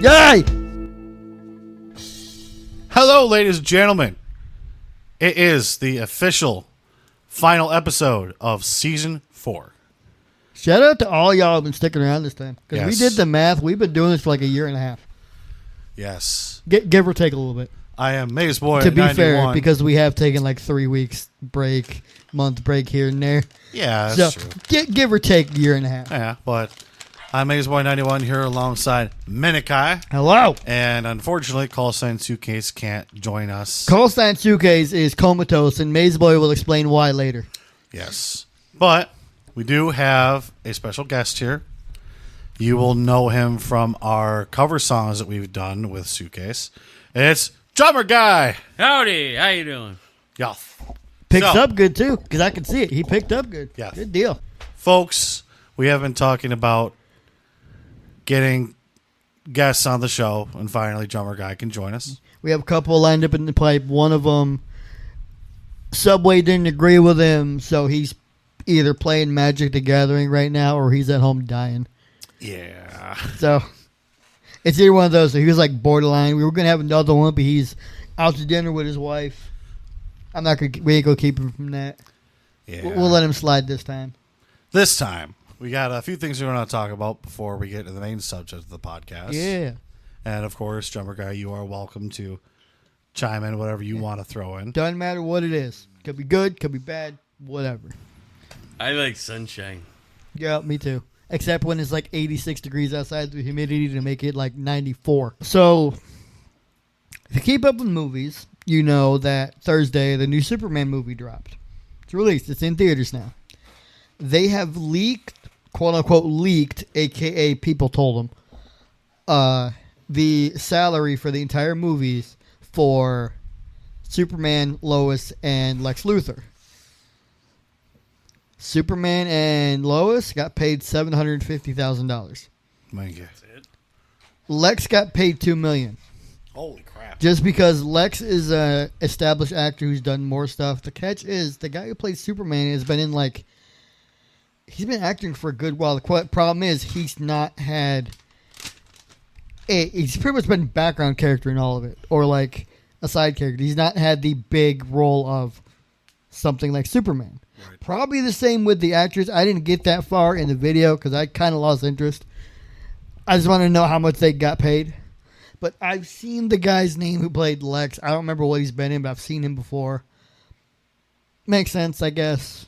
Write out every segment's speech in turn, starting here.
Yay! Hello, ladies and gentlemen. It is the official final episode of Season 4. Shout out to all y'all who've been sticking around this time. Because we Yes. did the math. We've been doing this for like a year and a half. Yes. Give or take a little bit. I am Mayesboy To be 91. fair, because we have taken like 3 weeks break, month break here and there. Yeah, that's true. Give or take a year and a half. Yeah, but I'm Mayesboy 91 here alongside Menaki. Hello. And unfortunately, Callsign Suitcase can't join us. Callsign Suitcase is comatose, and Mayesboy will explain why later. Yes. But we do have a special guest here. You will know him from our cover songs that we've done with Suitcase. It's Drummer Guy. Howdy, how you doing? Yeah. Picks So, up good, too, because I can see it. He picked up good. Yeah. Good deal. folks, we have been talking about getting guests on the show, and finally Drummer Guy can join us. We have a couple lined up in the pipe. One of them, Subway didn't agree with him, so he's either playing Magic the Gathering right now or he's at home dying. Yeah. So it's either one of those. So he was like borderline. We were gonna have another one, but he's out to dinner with his wife. We ain't gonna keep him from that. Yeah. We'll let him slide this time. This time, we got a few things we want to talk about before we get to the main subject of the podcast. Yeah. And of course, Drummer Guy, you are welcome to chime in whatever you want to throw in. Doesn't matter what it is. Could be good, could be bad, whatever. I like sunshine. Yeah, me too. Except when it's like 86 degrees outside, the humidity to make it like 94. So, if you keep up with movies, you know that Thursday the new Superman movie dropped. It's released. It's in theaters now. They have leaked, quote unquote leaked, aka people told them, the salary for the entire movies for Superman, Lois, and Lex Luthor. Superman and Lois got paid $750,000. My God. Lex got paid $2 million. Holy crap. Just because Lex is a established actor who's done more stuff. The catch is the guy who plays Superman has been in like he's been acting for a good while. The problem is he's not had he's pretty much been background character in all of it, or like a side character. He's not had the big role of something like Superman. Right. Probably the same with the actors. I didn't get that far in the video because I kind of lost interest. I just want to know how much they got paid. But I've seen the guy's name who played Lex. I don't remember what he's been in, but I've seen him before. Makes sense, I guess.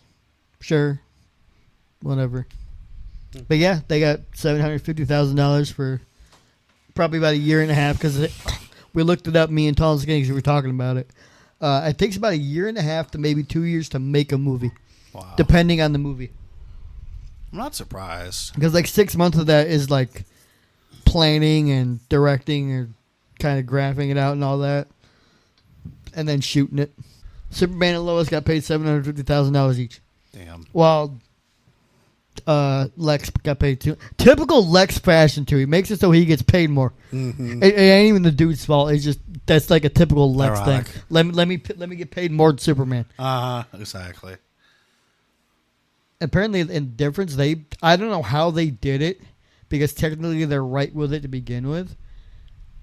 Sure. Whatever. But yeah, they got $750,000 for probably about a year and a half because we looked it up, me and Tall and Skinny, because we were talking about it. It takes about a year and a half to maybe 2 years to make a movie. Wow. Depending on the movie. I'm not surprised. Because like 6 months of that is like planning and directing or kind of graphing it out and all that. And then shooting it. Superman and Lois got paid $750,000 each. Damn. While Lex got paid too. Typical Lex fashion too. He makes it so he gets paid more. Mm-hmm. It ain't even the dude's fault. It's just that's like a typical Lex Ironic. thing. Let me get paid more than Superman. Exactly. Apparently, in difference, I don't know how they did it because technically they're right with it to begin with.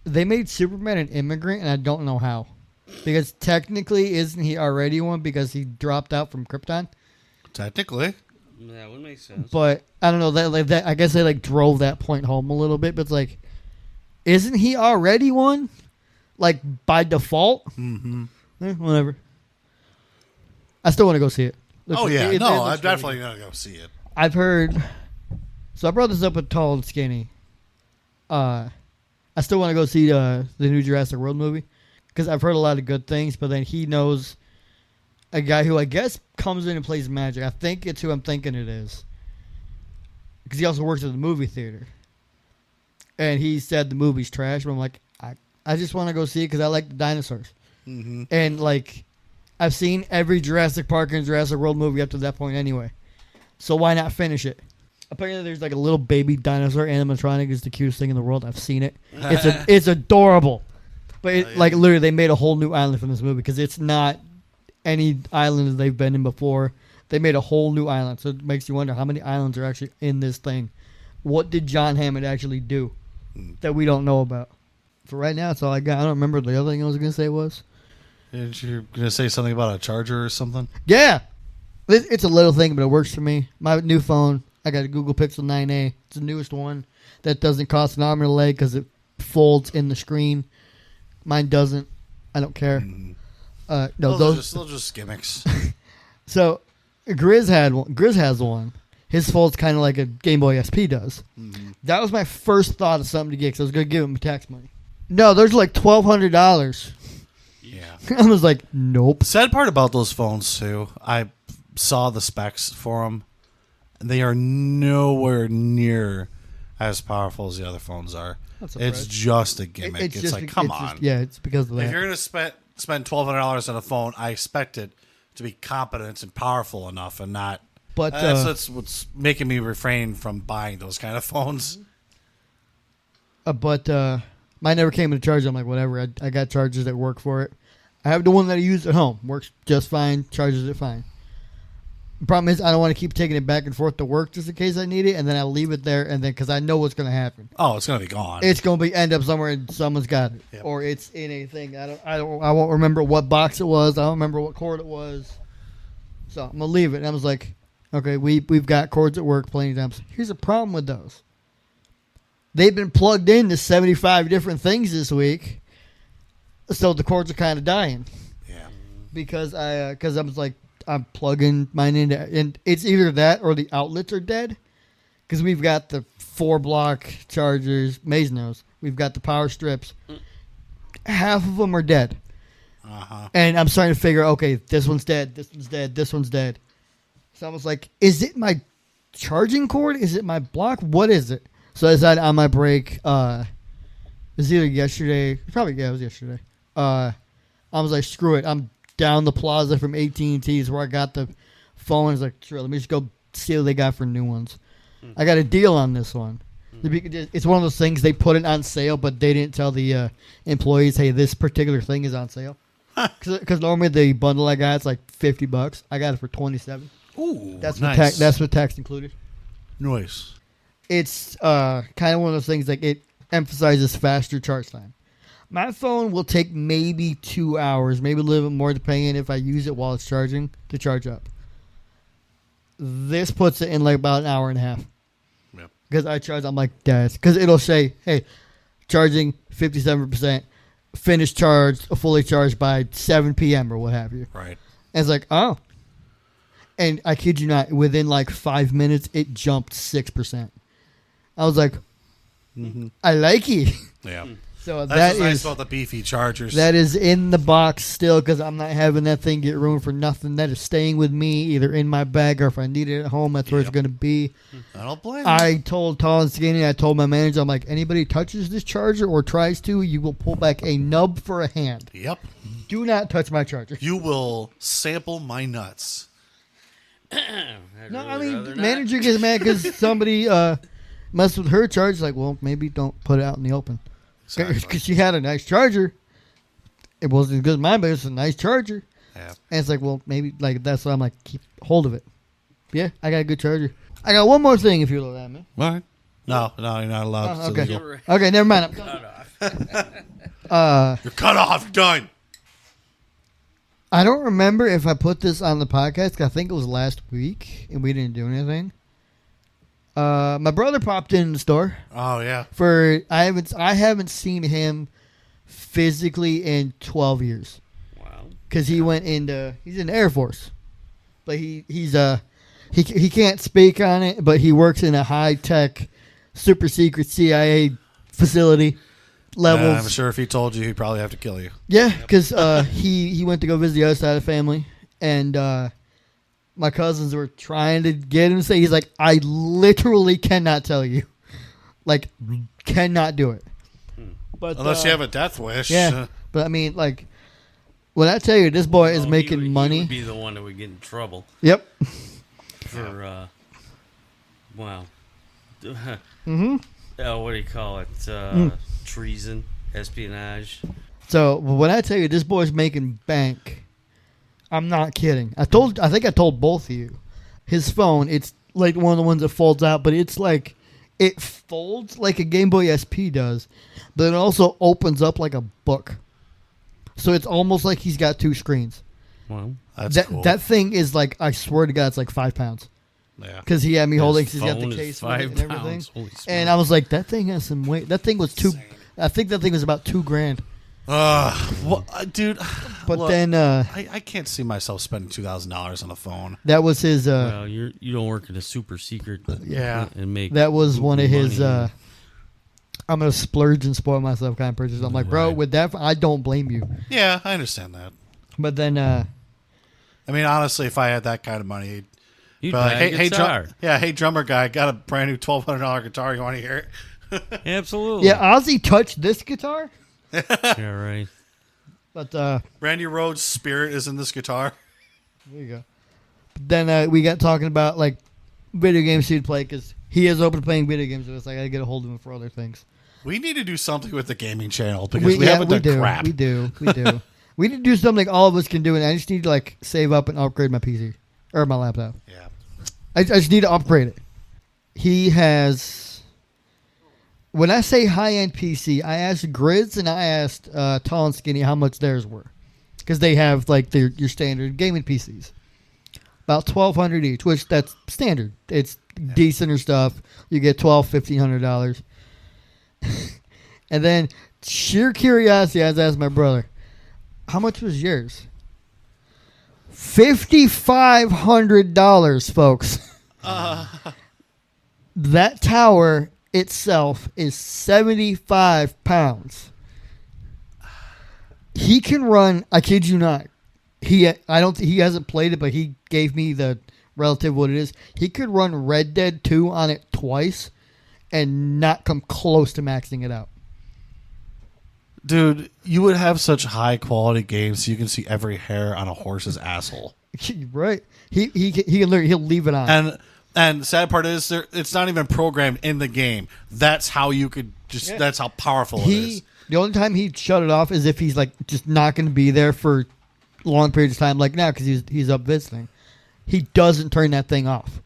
They made Superman an immigrant, and I don't know how. Because technically, isn't he already one because he dropped out from Krypton? Technically. That would make sense. But I don't know that I guess they like drove that point home a little bit. But it's like, isn't he already one? Like by default? Mm-hmm. Whatever. I still want to go see it. I'm looks definitely really going to go see it. I've heard. So I brought this up with Tall and Skinny. I still want to go see the new Jurassic World movie because I've heard a lot of good things. But then he knows a guy who I guess comes in and plays magic. I think it's who I'm thinking it is because he also works at the movie theater. And he said the movie's trash. But I'm like, I just want to go see it because I like the dinosaurs. Mm-hmm. And like, I've seen every Jurassic Park and Jurassic World movie up to that point anyway. So why not finish it? Apparently there's like a little baby dinosaur animatronic is the cutest thing in the world. I've seen it. It's adorable. But like literally they made a whole new island from this movie because it's not any islands they've been in before. They made a whole new island. So it makes you wonder how many islands are actually in this thing. What did John Hammond actually do? that we don't know about. For right now, that's all I got. I don't remember the other thing I was going to say was. You're going to say something about a charger or something? Yeah. It's a little thing, but it works for me. My new phone, I got a Google Pixel 9a. It's the newest one that doesn't cost an arm and a leg because it folds in the screen. Mine doesn't. I don't care. No, those are just gimmicks. So, Grizz has one. His folds kind of like a Game Boy SP does. Mm-hmm. That was my first thought of something to get because I was going to give him tax money. No, there's like $1,200. Yeah. I was like, nope. Sad part about those phones, too, I saw the specs for them. They are nowhere near as powerful as the other phones are. It's just a gimmick. It's like, come on. It's because of that. If you're going to spend $1,200 on a phone, I expect it to be competent and powerful enough and not... But that's what's making me refrain from buying those kind of phones. But mine never came with a charger. I'm like, whatever. I got chargers that work for it. I have the one that I use at home. Works just fine. Charges it fine. The problem is I don't want to keep taking it back and forth to work just in case I need it, and then I'll leave it there, and then because I know what's going to happen. Oh, it's going to be gone. It's going to end up somewhere and someone's got it, Yep. or it's in a thing. I won't remember what box it was. I don't remember what cord it was. So I'm gonna leave it. And I was like, okay, we've got cords at work plenty of times. Here's a problem with those. They've been plugged into 75 different things this week, so the cords are kind of dying. Yeah. Because I was like, I'm plugging mine into, and it's either that or the outlets are dead. Because we've got the 4-block chargers, Maze knows. We've got the power strips. Half of them are dead. Uh-huh. And I'm starting to figure, okay, this one's dead, this one's dead, this one's dead. So I was like, is it my charging cord? Is it my block? What is it? So I decided on my break, it was either yesterday, it was yesterday. I was like, screw it. I'm down the plaza from AT&T's where I got the phone. I was like, sure, let me just go see what they got for new ones. I got a deal on this one. It's one of those things they put it on sale, but they didn't tell the employees, hey, this particular thing is on sale. Because normally the bundle I got is like $50. I got it for $27. Ooh, that's nice. That's with tax included. Nice. It's kind of one of those things like it emphasizes faster charge time. My phone will take maybe 2 hours, maybe a little bit more depending if I use it while it's charging to charge up. This puts it in like about an hour and a half. Yep. Because I charge, I'm like, that's because it'll say, hey, charging 57%, finished charged, fully charged by 7 p.m. or what have you. Right. And it's like, oh. And I kid you not, within like 5 minutes, it jumped 6%. I was like, I like it. Yeah. So That's what's nice about the beefy chargers. that is in the box still because I'm not having that thing get ruined for nothing. That is staying with me either in my bag or if I need it at home, that's where it's going to be. I don't blame you. I told Tall and Skinny, I told my manager, I'm like, anybody touches this charger or tries to, you will pull back a nub for a hand. Yep. Do not touch my charger. You will sample my nuts. No, I mean, manager gets mad because somebody messed with her charger. Like, well, maybe don't put it out in the open. Because Exactly. she had a nice charger. It wasn't as good as mine, but it's a nice charger. Yeah. And it's like, well, maybe like that's why I'm like, keep hold of it. Yeah, I got a good charger. I got one more thing if you'll allow me. What? No, you're not allowed. Oh, It's okay. illegal. Okay, never mind. You're cut off. Done. I don't remember if I put this on the podcast. 'Cause I think it was last week, and we didn't do anything. My brother popped in the store. Oh yeah. I haven't seen him physically in 12 years. Wow. Because he's in the Air Force, but he can't speak on it. But he works in a high tech, super secret CIA facility. Levels. I'm sure if he told you, he'd probably have to kill you. Yeah, because he went to go visit the other side of the family, and my cousins were trying to get him to say, he's like, I literally cannot tell you. Like, cannot do it. But Unless you have a death wish. yeah. But I mean, like, when I tell you this boy is making money. He would be the one that would get in trouble. Yep. For, wow. Mm-hmm. What do you call it? Treason, espionage. So when I tell you this boy's making bank, I'm not kidding. I think I told both of you. His phone, it's like one of the ones that folds out, but it's like it folds like a Game Boy SP does, but it also opens up like a book. So it's almost like he's got two screens. Wow. That's cool. That thing is like, I swear to God, it's like 5 pounds. Yeah. Because he had me holding, His he's got the phone is case with it 5 and everything. pounds. Holy smokes. And I was like, that thing has some weight. That thing was I think that thing was about $2,000. Dude. But look, then I can't see myself spending $2,000 on a phone. that was his. Well, you don't work in a super secret. Yeah. And make That was one of his. money. I'm gonna splurge and spoil myself kind of purchase. I'm like, bro, Right. with that, I don't blame you. Yeah, I understand that. But then, I mean, honestly, if I had that kind of money, You'd but buy a guitar. hey, drummer guy, got a brand new $1,200 guitar. You want to hear it? Absolutely. yeah, Ozzy touched this guitar, Yeah, right. but Randy Rhodes' spirit is in this guitar. there you go. But then we got talking about like video games he'd play because he is open to playing video games with us. I gotta get a hold of him for other things. We need to do something with the gaming channel because we haven't done crap. We do. We need to do something all of us can do, and I just need to like save up and upgrade my PC or my laptop. Yeah. I just need to upgrade it. He has. When I say high-end PC, I asked Grids and I asked Tall and Skinny how much theirs were, because they have like your standard gaming PCs, about $1,200 each, which that's standard. It's decenter stuff. You get $1,200-$1,500. And then, sheer curiosity, I asked my brother, how much was yours? $5,500, folks. That tower itself is 75 pounds. He can run, I kid you not. He hasn't played it, but he gave me the relative what it is. He could run Red Dead 2 on it twice and not come close to maxing it out. Dude, you would have such high quality games so you can see every hair on a horse's asshole. Right. He can literally, he'll leave it on. And the sad part is it's not even programmed in the game. That's how you could that's how powerful it is. The only time he'd shut it off is if he's like just not going to be there for long periods of time, like now because he's up visiting. He doesn't turn that thing off,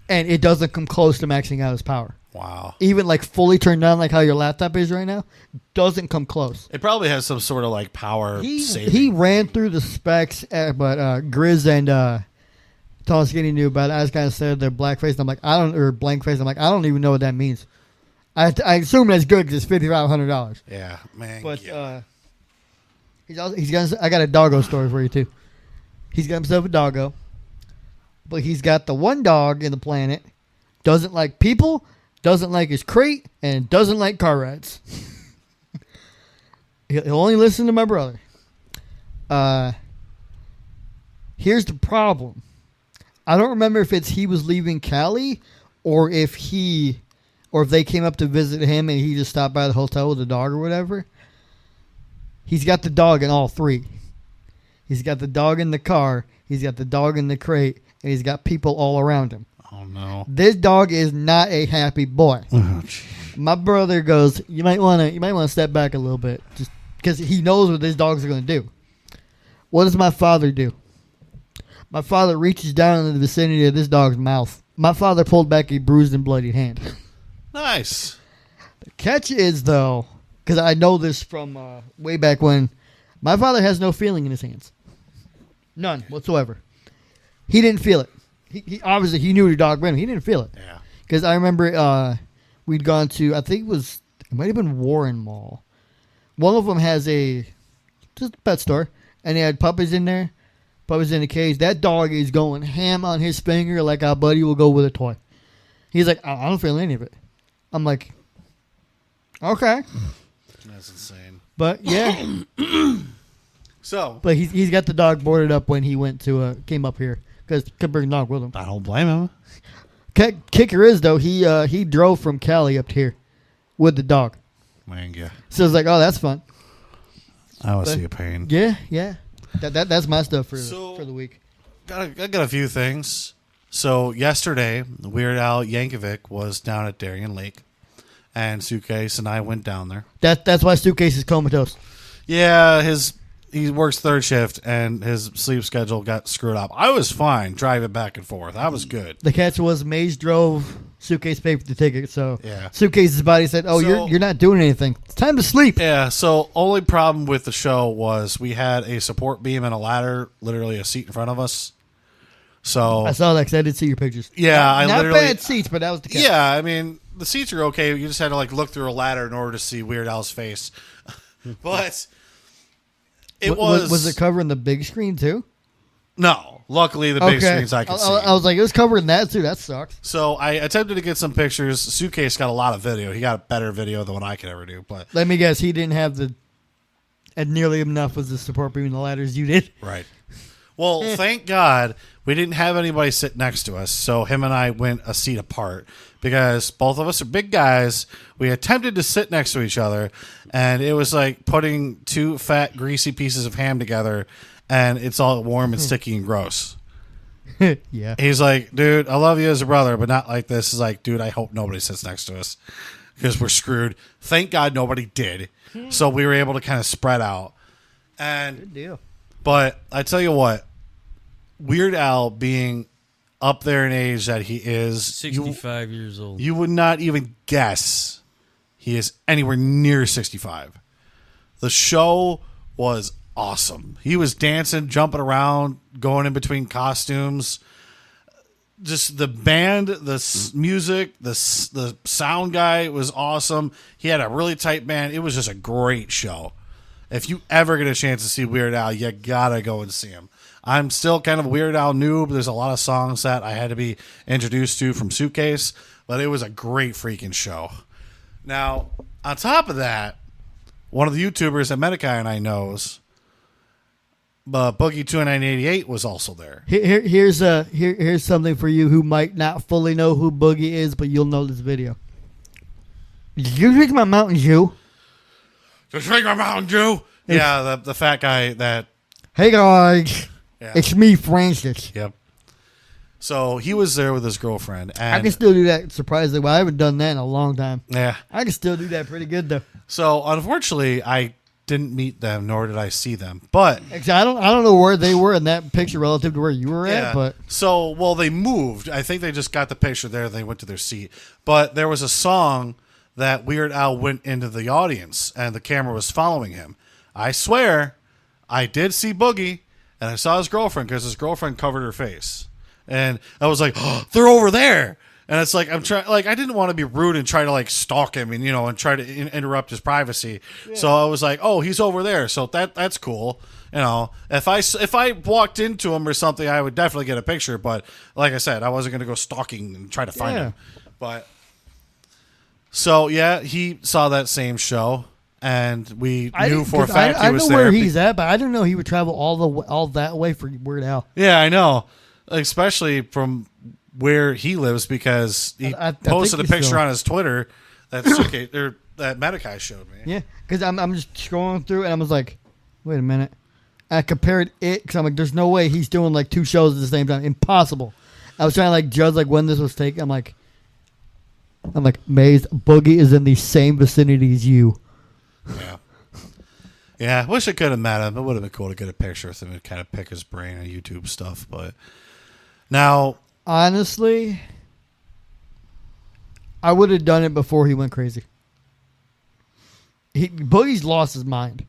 and it doesn't come close to maxing out his power. Wow. Even like fully turned on, like how your laptop is right now, doesn't come close. It probably has some sort of like power saving. He ran through the specs, but Grizz and Tall and Skinny knew about it. I just kind of said they're blackface. And I'm like, or blank face. I'm like, I don't even know what that means. I assume that's good because it's $5,500. Yeah, man. But yeah. he's got. I got a doggo story for you too. He's got himself a doggo, but he's got the one dog in the planet doesn't like people, doesn't like his crate, and doesn't like car rides. He'll only listen to my brother. Here's the problem. I don't remember if he was leaving Cali or if they came up to visit him and he just stopped by the hotel with the dog or whatever. He's got the dog in all three. He's got the dog in the car, he's got the dog in the crate, and he's got people all around him. Oh no. This dog is not a happy boy. My brother goes, you might want to step back a little bit just because he knows what this dog's going to do. What does my father do? My father reaches down in the vicinity of this dog's mouth. My father pulled back a bruised and bloodied hand. Nice. The catch is, though, because I know this from way back when, my father has no feeling in his hands. None whatsoever. He didn't feel it. He obviously, he knew the dog ran him. He didn't feel it. Yeah. Because I remember we'd gone to, I think it might have been Warren Mall. One of them has just a pet store, and they had puppies in there. Puppies in a cage. That dog is going ham on his finger like our buddy will go with a toy. He's like, I don't feel any of it. I'm like, okay. That's insane. But yeah. So. But he's got the dog boarded up when he came up here because could bring the dog with him. I don't blame him. Kicker is though he drove from Cali up to here with the dog. Man, yeah. So it's like, oh, that's fun. I always see a pain. Yeah. That's my stuff for the week. I got a few things. So yesterday, Weird Al Yankovic was down at Darien Lake, and Suitcase and I went down there. That's why Suitcase is comatose. Yeah, he works third shift, and his sleep schedule got screwed up. I was fine driving back and forth. I was good. The catch was Maze drove Suitcase paid for the ticket, so Yeah. Suitcase's body said, "Oh, So- you're not doing anything. It's time to sleep." Yeah, so only problem with the show was we had a support beam and a ladder, literally a seat in front of us. So I saw that because I did see your pictures. yeah, not literally bad seats, but that was the catch. Yeah, I mean the seats are okay. You just had to like look through a ladder in order to see Weird Al's face. But it was it covering the big screen too? No. Luckily, the big screens I could see. I was like, it was covering that too. That sucks. So I attempted to get some pictures. Suitcase got a lot of video. He got better video than what I could ever do. But Let me guess, he didn't have nearly enough as the support beam and the ladders you did. right. Well, thank God we didn't have anybody sit next to us. So him and I went a seat apart because both of us are big guys. We attempted to sit next to each other, and it was like putting two fat, greasy pieces of ham together, and it's all warm and sticky and gross. Yeah. He's like, dude, I love you as a brother, but not like this. He's like, dude, I hope nobody sits next to us because we're screwed. Thank God nobody did. So we were able to kind of spread out. And Good deal. But I tell you what, Weird Al being up there in age that he is, 65 years old. you would not even guess he is anywhere near 65. The show was awesome. He was dancing, jumping around, going in between costumes. Just the band, music, the sound guy was awesome. He had a really tight band. It was just a great show. If you ever get a chance to see Weird Al, you gotta go and see him. I'm still kind of a Weird Al noob. There's a lot of songs that I had to be introduced to from Suitcase, but it was a great freaking show. Now, on top of that, one of the YouTubers that Menaki and I knows, Boogie2988 was also there. Here's something for you who might not fully know who Boogie is, but you'll know this video. Did you drink my Mountain Dew? Just drink my Mountain Dew. Yeah, the fat guy that. Hey guys, Yeah. it's me, Francis. Yep. So he was there with his girlfriend, and I can still do that surprisingly. Well, I haven't done that in a long time. yeah. I can still do that pretty good though. So unfortunately, I didn't meet them, nor did I see them. But Actually, I don't know where they were in that picture relative to where you were yeah. at, but So they moved. I think they just got the picture there. They went to their seat. But there was a song that Weird Al went into the audience, and the camera was following him. I swear, I did see Boogie, and I saw his girlfriend because his girlfriend covered her face, and I was like, oh, "They're over there." And it's like I'm trying, like I didn't want to be rude and try to like stalk him and and try to interrupt his privacy. Yeah. So I was like, "Oh, he's over there." So that's cool. If I walked into him or something, I would definitely get a picture. But like I said, I wasn't going to go stalking and try to find him. But so yeah, he saw that same show, and we knew for a fact he was there. I know where he's at, but I didn't know he would travel all that way for Weird Al. Yeah, I know, especially from where he lives because he posted a picture on his Twitter that that Menaki showed me. Yeah, because I'm just scrolling through and I was like, wait a minute. I compared it because I'm like, there's no way he's doing like two shows at the same time. Impossible. I was trying to like judge like when this was taken. I'm like, Maze, Boogie is in the same vicinity as you. Yeah. Yeah, I wish I could have met him. It would have been cool to get a picture with him and kind of pick his brain on YouTube stuff. But now, honestly, I would have done it before he went crazy. Boogie's lost his mind.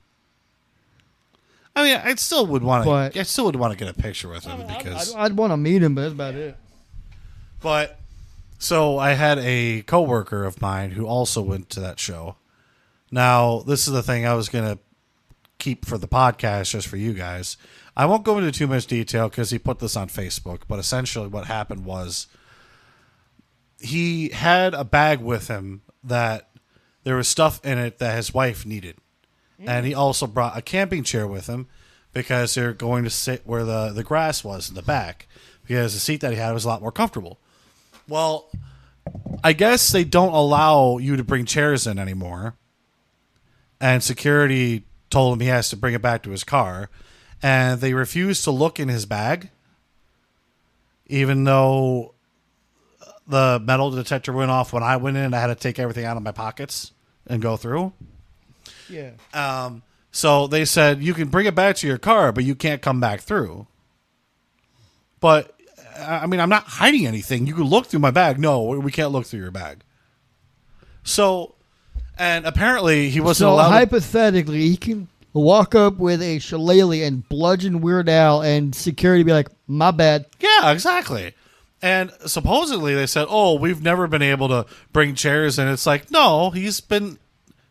I mean, I still would want to get a picture with him because I'd want to meet him, but that's about it. But so I had a coworker of mine who also went to that show. Now, this is the thing I was going to keep for the podcast just for you guys. I won't go into too much detail because he put this on Facebook, but essentially what happened was he had a bag with him that there was stuff in it that his wife needed. And he also brought a camping chair with him because they're going to sit where the grass was in the back because the seat that he had was a lot more comfortable. Well, I guess they don't allow you to bring chairs in anymore. And security told him he has to bring it back to his car. And they refused to look in his bag, even though the metal detector went off when I went in and I had to take everything out of my pockets and go through. Yeah. So they said, you can bring it back to your car, but you can't come back through. But I mean, I'm not hiding anything. You can look through my bag. No, we can't look through your bag. So, and apparently he wasn't So allowed. hypothetically, he can walk up with a shillelagh and bludgeon Weird Al, and security be like, "My bad." Yeah, exactly. And supposedly they said, "Oh, we've never been able to bring chairs," and it's like, no, he's been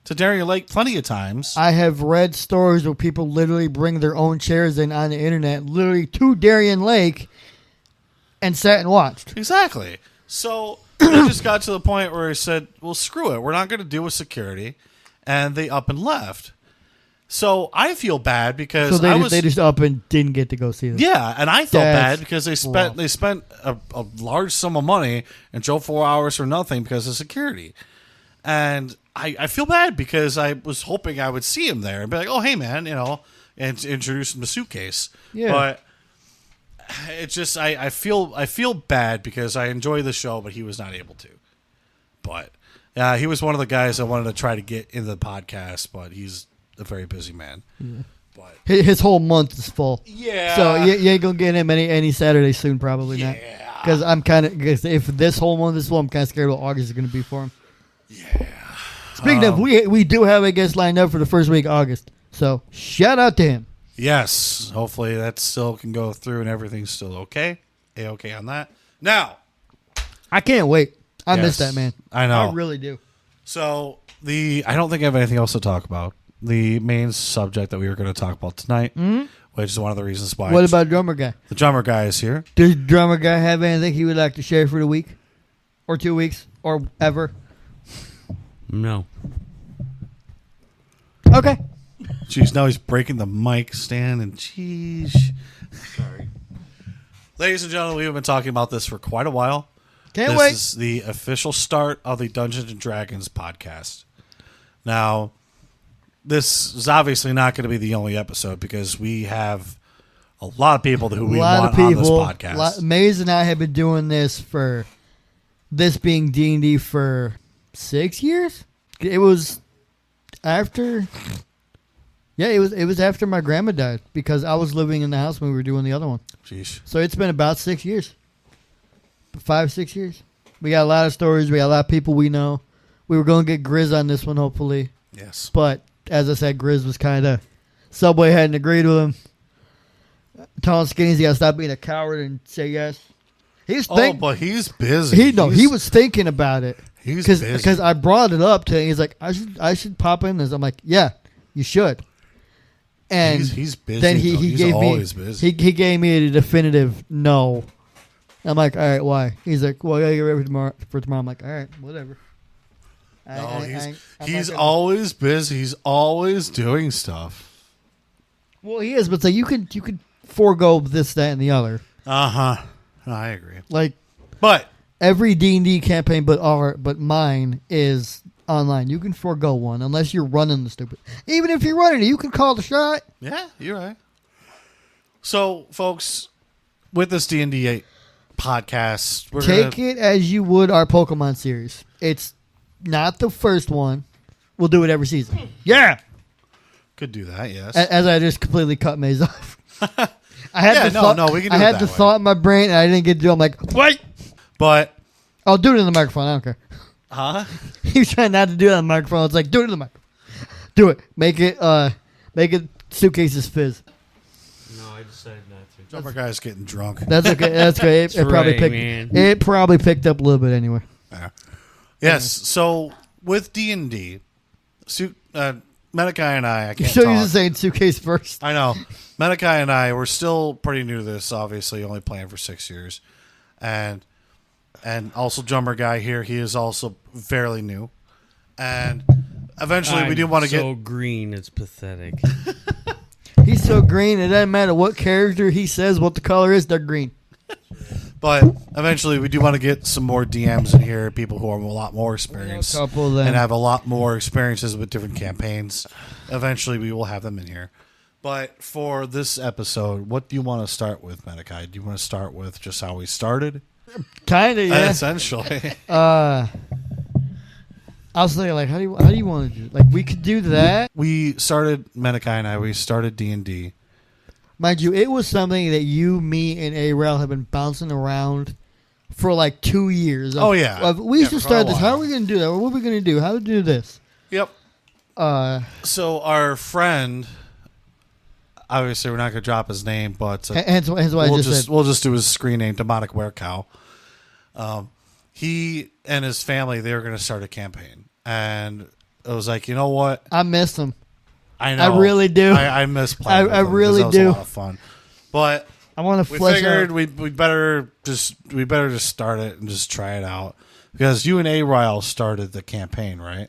to Darien Lake plenty of times. I have read stories where people literally bring their own chairs in on the internet, literally to Darien Lake, and sat and watched. Exactly. So they just got to the point where he said, well, screw it. We're not going to deal with security. And they up and left. So I feel bad because So they just up and didn't get to go see them. Yeah, and I felt That's bad because they spent a large sum of money and drove 4 hours for nothing because of security. And I feel bad because I was hoping I would see him there and be like, oh, hey, man, and introduce him to Suitcase. Yeah. But it's just I feel bad because I enjoy the show, but he was not able to. But he was one of the guys I wanted to try to get into the podcast, but he's a very busy man. Yeah. But His whole month is full. yeah. So you ain't going to get him any Saturday soon, probably not. Yeah. Because if this whole month is full, I'm kind of scared what August is going to be for him. Yeah. Speaking of, we do have a guest lined up for the first week of August. So shout out to him. Yes. Hopefully that still can go through and everything's still okay. A-okay on that. Now. I can't wait. I miss Yes, that, man. I know. I really do. So I don't think I have anything else to talk about. The main subject that we were going to talk about tonight, which is one of the reasons why. What about Drummer Guy? the drummer guy is here? Does Drummer Guy have anything he would like to share for the week? Or 2 weeks? Or ever? No. Okay. Jeez, now he's breaking the mic stand and jeez. Sorry. Ladies and gentlemen, we have been talking about this for quite a while. Can't This wait. is the official start of the Dungeons and Dragons podcast. Now, this is obviously not going to be the only episode because we have a lot of people who we want on this podcast. Maze and I have been doing this for this being D&D for 6 years. It was after. Yeah, it was after my grandma died because I was living in the house when we were doing the other one. Jeez. So it's been about 6 years. 5, 6 years. We got a lot of stories. We got a lot of people we know. We were going to get Grizz on this one, hopefully. Yes. But, as I said, Grizz was kind of... Subway hadn't agreed with him. Tall and skinny, he got to stop being a coward and say yes. He's But he's busy. he was thinking about it. He's busy. Because I brought it up to him. He's like, I should pop in this. I'm like, yeah, you should. And he's busy. then he's he gave always me busy. he gave me a definitive no. I'm like, all right, why? He's like, well, I gotta get ready for tomorrow. I'm like, all right, whatever. He's always busy. He's always doing stuff. Well, he is, but it's like you could forego this, that, and the other. I agree. Like, But every D&D campaign, but mine is online. You can forego one unless you're running the stupid. Even if you're running it, you can call the shot. yeah, you're right. So, folks, with this D&D podcast, we're Take gonna, it as you would our Pokemon series. It's not the first one. We'll do it every season. Yeah. could do that. Yes. As I just completely cut Maze off. I had Yeah, the thought, no, we can do I it had that the way. thought in my brain, and I didn't get to do it. I'm like, wait. But I'll do it in the microphone. I don't care. He was trying not to do it on the microphone. It's like, do it in the microphone. Do it. Make it Suitcases fizz. No, I decided not to. Drummer guy's getting drunk. That's okay. That's okay. It probably right, picked. man. It probably picked up a little bit anyway. Yeah. Yes. So with D&D, Menaki and I You're can't so talk. used to saying suitcase first. I know. Menaki and I, we're still pretty new to this, obviously, only playing for 6 years. And also Drummer Guy here, he is also fairly new. And eventually we do want to so get... green, it's pathetic. He's so green, it doesn't matter what character he says, what the color is, they're green. But eventually we do want to get some more DMs in here, people who are a lot more experienced A couple of them. and have a lot more experiences with different campaigns. Eventually we will have them in here. But for this episode, what do you want to start with, Menaki? Do you want to start with just how we started? Kind of, yeah. Essentially. I was thinking, like, how do you want to do? Like, we could do that. We started Menaki and I. We started D&D. Mind you, it was something that you, me, and A-Rail have been bouncing around for like 2 years. Oh, yeah. We should for start a this. while. How are we going to do that? What are we going to do? How to do this? Yep. So our friend, obviously we're not going to drop his name, but Hence why I we'll just said. we'll just do his screen name, Demonic Werecow. He and his family, they were going to start a campaign. And it was like, you know what? I missed him. I know. I really do. I miss playing with I him 'cause really that was do. a lot of fun. But I want to we flesh figured out. we better just start it and just try it out. Because you and A-Ryle started the campaign, right?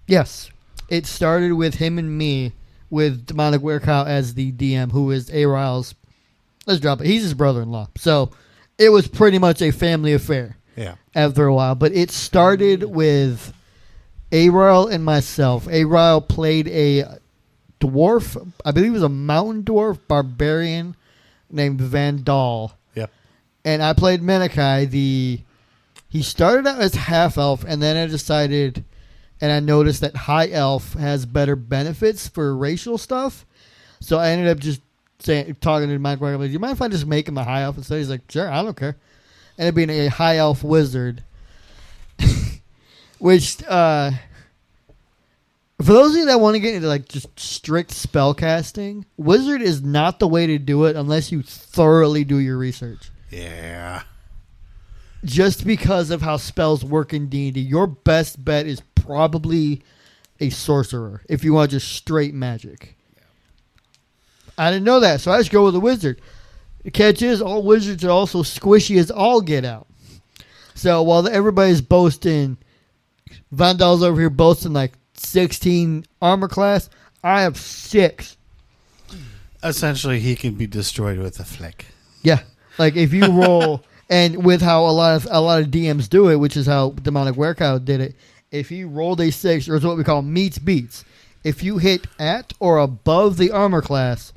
Yes. It started with him and me, with Demonic Werecow as the DM, who is A-Ryle's. Let's drop it. He's his brother-in-law. So it was pretty much a family affair Yeah. after a while. But it started with A-Ryle and myself. A-Ryle played a dwarf, I believe it was a mountain dwarf barbarian named Vandal. Yep. And I played Menaki. He started out as half-elf, and then I decided, and I noticed that high elf has better benefits for racial stuff. So I ended up just talking to Mike Wagner, like, do you mind if I just make him a high elf instead? He's like, sure, I don't care. Ended up being a high elf wizard. Which, for those of you that want to get into like just strict spell casting, wizard is not the way to do it unless you thoroughly do your research. Yeah. Just because of how spells work in D&D, your best bet is probably a sorcerer if you want just straight magic. I didn't know that, so I just go with a wizard. The catch is, all wizards are also squishy as all get out. So while everybody's boasting, Vandal's over here boasting like 16 armor class, I have 6. Essentially, he can be destroyed with a flick. Yeah, like if you roll, and with how a lot of DMs do it, which is how Demonic Werecow did it. If you rolled a 6, or it's what we call meets beats, if you hit at or above the armor class,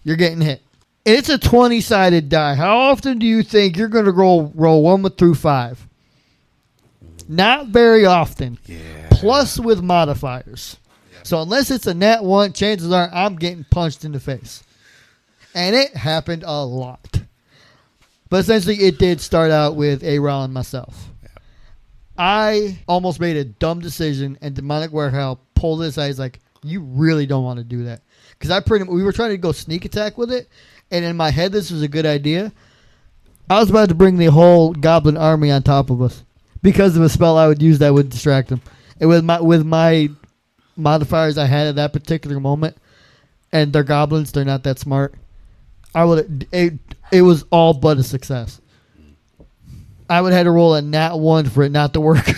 you're getting hit. It's a 20-sided die. How often do you think you're going to roll 1 through 5? Not very often. Yeah. Plus with modifiers. So unless it's a nat 1, chances are I'm getting punched in the face. And it happened a lot. But essentially it did start out with A-Ryle and myself. Yeah. I almost made a dumb decision, and Demonic Werecow pulled this out. He's like, you really don't want to do that. Because we were trying to go sneak attack with it, and in my head this was a good idea. I was about to bring the whole goblin army on top of us. Because of a spell I would use that would distract them. And with my modifiers I had at that particular moment, and they're goblins, they're not that smart, it was all but a success. I would have had to roll a nat 1 for it not to work.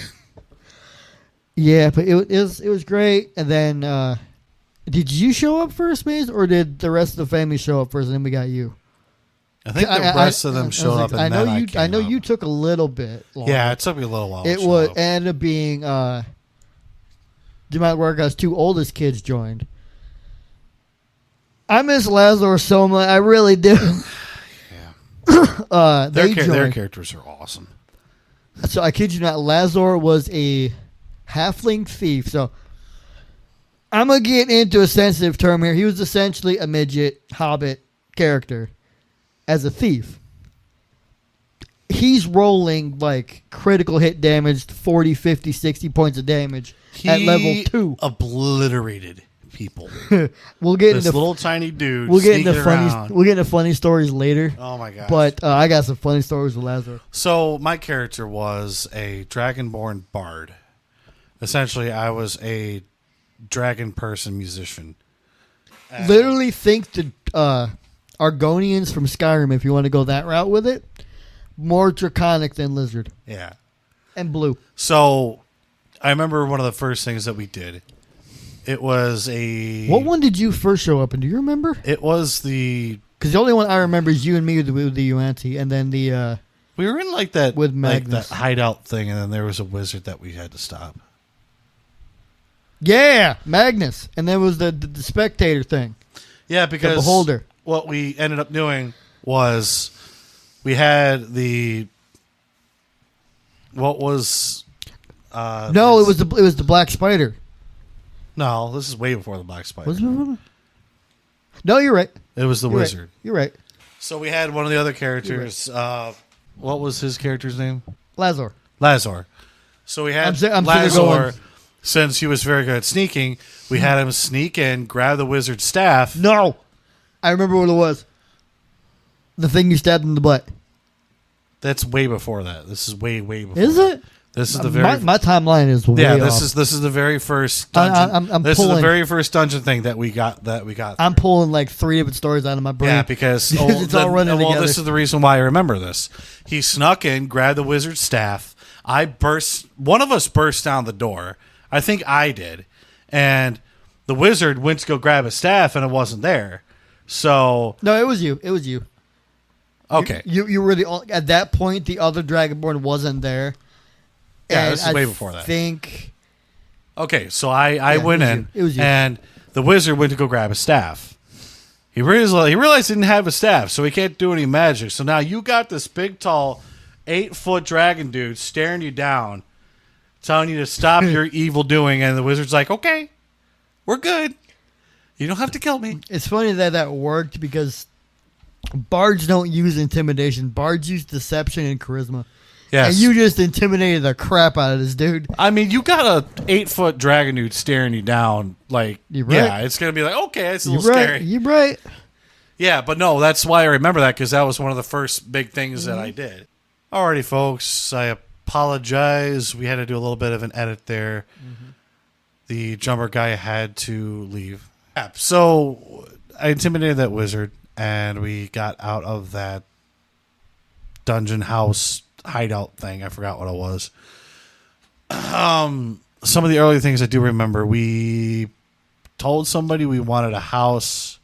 Yeah, but it was great. And then, did you show up first, Maze, or did the rest of the family show up first, and then we got you? I think the rest of them showed up, and I know then you. I know you took a little bit longer. Yeah, it took me a little while. It ended up being Demonic Werecow's 2 oldest kids joined. I miss Lazar so much. I really do. Yeah. Their Their characters are awesome. So I kid you not, Lazar was a halfling thief. So I'm gonna get into a sensitive term here. He was essentially a midget hobbit character as a thief. He's rolling like critical hit damage, 40, 50, 60 points of damage at level 2. Obliterated people. We'll get This into little tiny dude. we'll get into sneaking funny around. we'll get into funny stories later. Oh my gosh. But I got some funny stories with Lazar. So my character was a dragonborn bard. Essentially, I was a dragon person musician. Literally think the Argonians from Skyrim, if you want to go that route with it. More draconic than lizard. Yeah. And blue. So I remember one of the first things that we did. It was What one did you first show up in? Do you remember? It was the... Because the only one I remember is you and me with the Yuanti, and then the... we were in like that, with like Magnus. that hideout thing, and then there was a wizard that we had to stop. Yeah, Magnus. And then was the spectator thing. Yeah, because The beholder. what we ended up doing was we had the... What was... No, it was the Black Spider. No, this is way before the Black Spider. Was it? No, you're right. It was the You're wizard. Right. You're right. So we had one of the other characters. What was his character's name? Lazar. Lazar. So we had I'm sitting Lazar. going- Since he was very good at sneaking, we had him sneak in, grab the wizard's staff. No. I remember what it was. The thing you stabbed in the butt. That's way before that. This is way before. Is it? This is the very my timeline is way yeah. off. This is the very first dungeon. I'm this is pulling- the very first dungeon thing that we got. I'm pulling like 3 different stories out of my brain. Yeah, because It's all running together. this is the reason why I remember this. He snuck in, grabbed the wizard's staff. One of us burst down the door. I think I did. And the wizard went to go grab his staff and it wasn't there. So No, it was you. It was you. okay. You were the only, at that point the other Dragonborn wasn't there. Yeah, And this is way before that. I think Okay, so I went it was in you. It was you. and the wizard went to go grab his staff. He realized he didn't have a staff, so he can't do any magic. So now you got this big, tall, 8-foot dragon dude staring you down, telling you to stop your evil doing, and the wizard's like, okay, we're good. You don't have to kill me. it's funny that worked because bards don't use intimidation. Bards use deception and charisma. Yes. And you just intimidated the crap out of this dude. I mean, you got a 8-foot dragon dude staring you down. Like, You're right. yeah, it's going to be like, okay, it's a You're little right. scary. You're right. Yeah, but no, that's why I remember that because that was one of the first big things that I did. Alrighty, folks, I apologize. We had to do a little bit of an edit there. The jumper guy had to leave. Yeah, so I intimidated that wizard, and we got out of that dungeon house hideout thing. I forgot what it was. Some of the early things I do remember, we told somebody we wanted a house.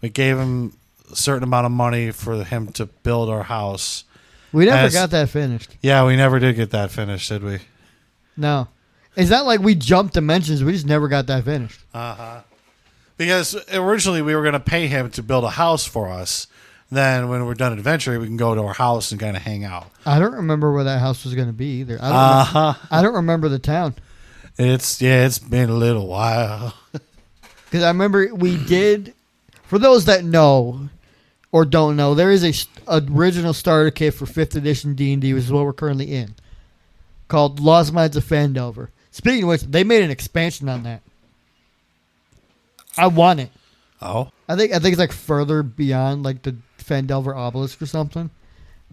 We gave him a certain amount of money for him to build our house. We never got that finished. Yeah, we never did get that finished, did we? No. It's not like we jumped dimensions. We just never got that finished. Because originally we were going to pay him to build a house for us. Then when we're done adventuring, we can go to our house and kind of hang out. I don't remember where that house was going to be either. I don't remember the town. It's been a little while. Because I remember we did, for those that know or don't know, there is a original starter kit for 5th edition D&D, which is what we're currently in, called Lost Mines of Fandelver. Speaking of which, they made an expansion on that. I want it. Oh? I think it's like further beyond like the Fandelver obelisk or something.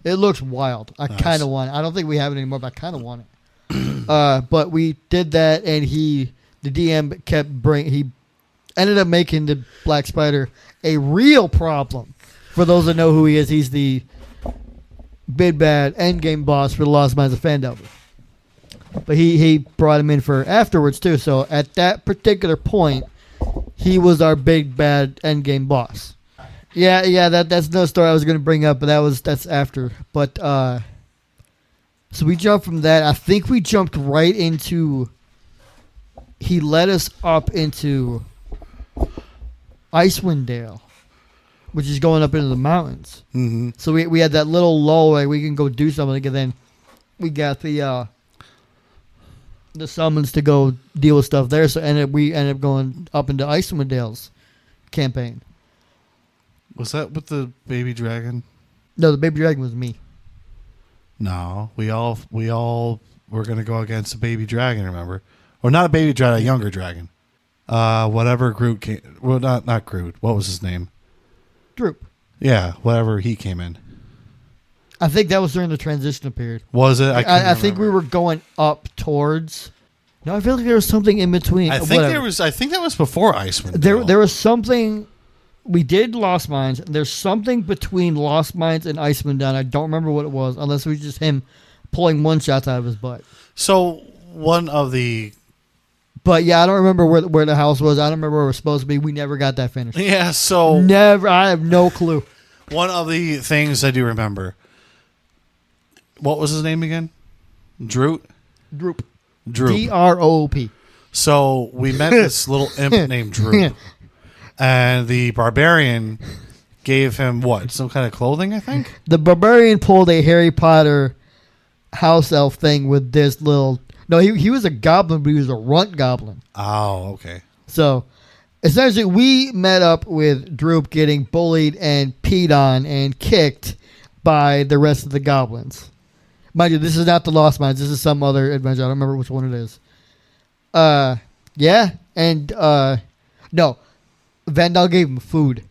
It looks wild. I Nice. kind of want it. I don't think we have it anymore, but I kind of want it. But we did that, and the DM he ended up making the Black Spider a real problem. For those that know who he is, he's the big bad endgame boss for the Lost Mines of Fandelver. But he brought him in for afterwards too. So at that particular point, he was our big bad endgame boss. Yeah, that's no story I was going to bring up, but that's after. But so we jumped from that. I think we jumped right into. He led us up into Icewind Dale, which is going up into the mountains. Mm-hmm. So we had that little lull where we can go do something, and then we got the summons to go deal with stuff there. So we ended up going up into Icewind Dale's campaign. Was that with the baby dragon? No, the baby dragon was me. No, we all were going to go against a baby dragon, remember? Or not a baby dragon, a younger dragon. Whatever Groot came... Well, not Groot. What was his name? Droop. Yeah, whatever he came in. I think that was during the transitional period. Was it? I think we were going up towards... No, I feel like there was something in between. I think that was before Icewind Dale. There was something... We did Lost Mines. There's something between Lost Mines and Icewind Dale. I don't remember what it was, unless it was just him pulling one shots out of his butt. So one of the... But yeah, I don't remember where the house was. I don't remember where it was supposed to be. We never got that finished. Yeah, so... Never. I have no clue. One of the things I do remember... What was his name again? Droop? Droop. Droop. Droop. So we met this little imp named Droop. And the barbarian gave him what? Some kind of clothing, I think? The barbarian pulled a Harry Potter house elf thing with this little... No, he was a goblin, but he was a runt goblin. Oh, okay. So essentially, we met up with Droop getting bullied and peed on and kicked by the rest of the goblins. Mind you, this is not the Lost Mines. This is some other adventure. I don't remember which one it is. Yeah, and no, Vandal gave him food.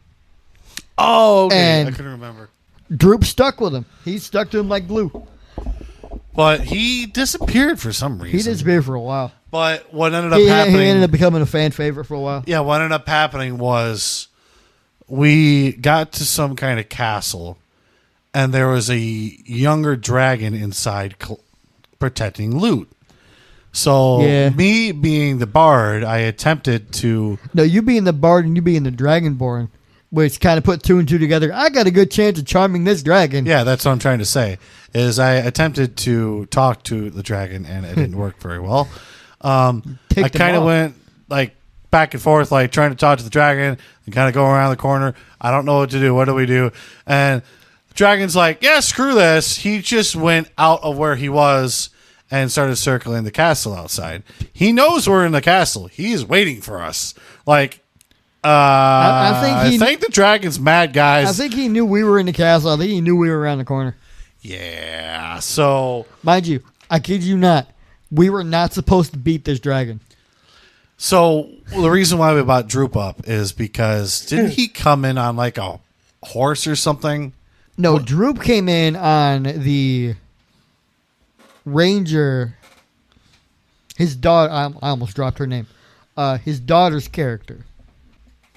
Oh, okay. And I couldn't remember. Droop stuck with him. He stuck to him like glue. But he disappeared for some reason. He disappeared for a while. But what ended up happening... He ended up becoming a fan favorite for a while. Yeah, what ended up happening was we got to some kind of castle, and there was a younger dragon inside protecting loot. So me being the bard, I attempted to... No, you being the bard and you being the dragonborn, which kind of put two and two together. I got a good chance of charming this dragon. Yeah, that's what I'm trying to say. Is I attempted to talk to the dragon, and it didn't work very well. I kind of went like back and forth, like trying to talk to the dragon and kind of go around the corner. I don't know what to do. What do we do? And the dragon's like, yeah, screw this. He just went out of where he was and started circling the castle outside. He knows we're in the castle. He's waiting for us. Like, I think the dragon's mad, guys. I think he knew we were in the castle. I think he knew we were around the corner. Yeah. So, mind you, I kid you not, we were not supposed to beat this dragon. So the reason why we brought Droop up is because didn't he come in on like a horse or something? No, Droop came in on the ranger. His daughter. I almost dropped her name. His daughter's character.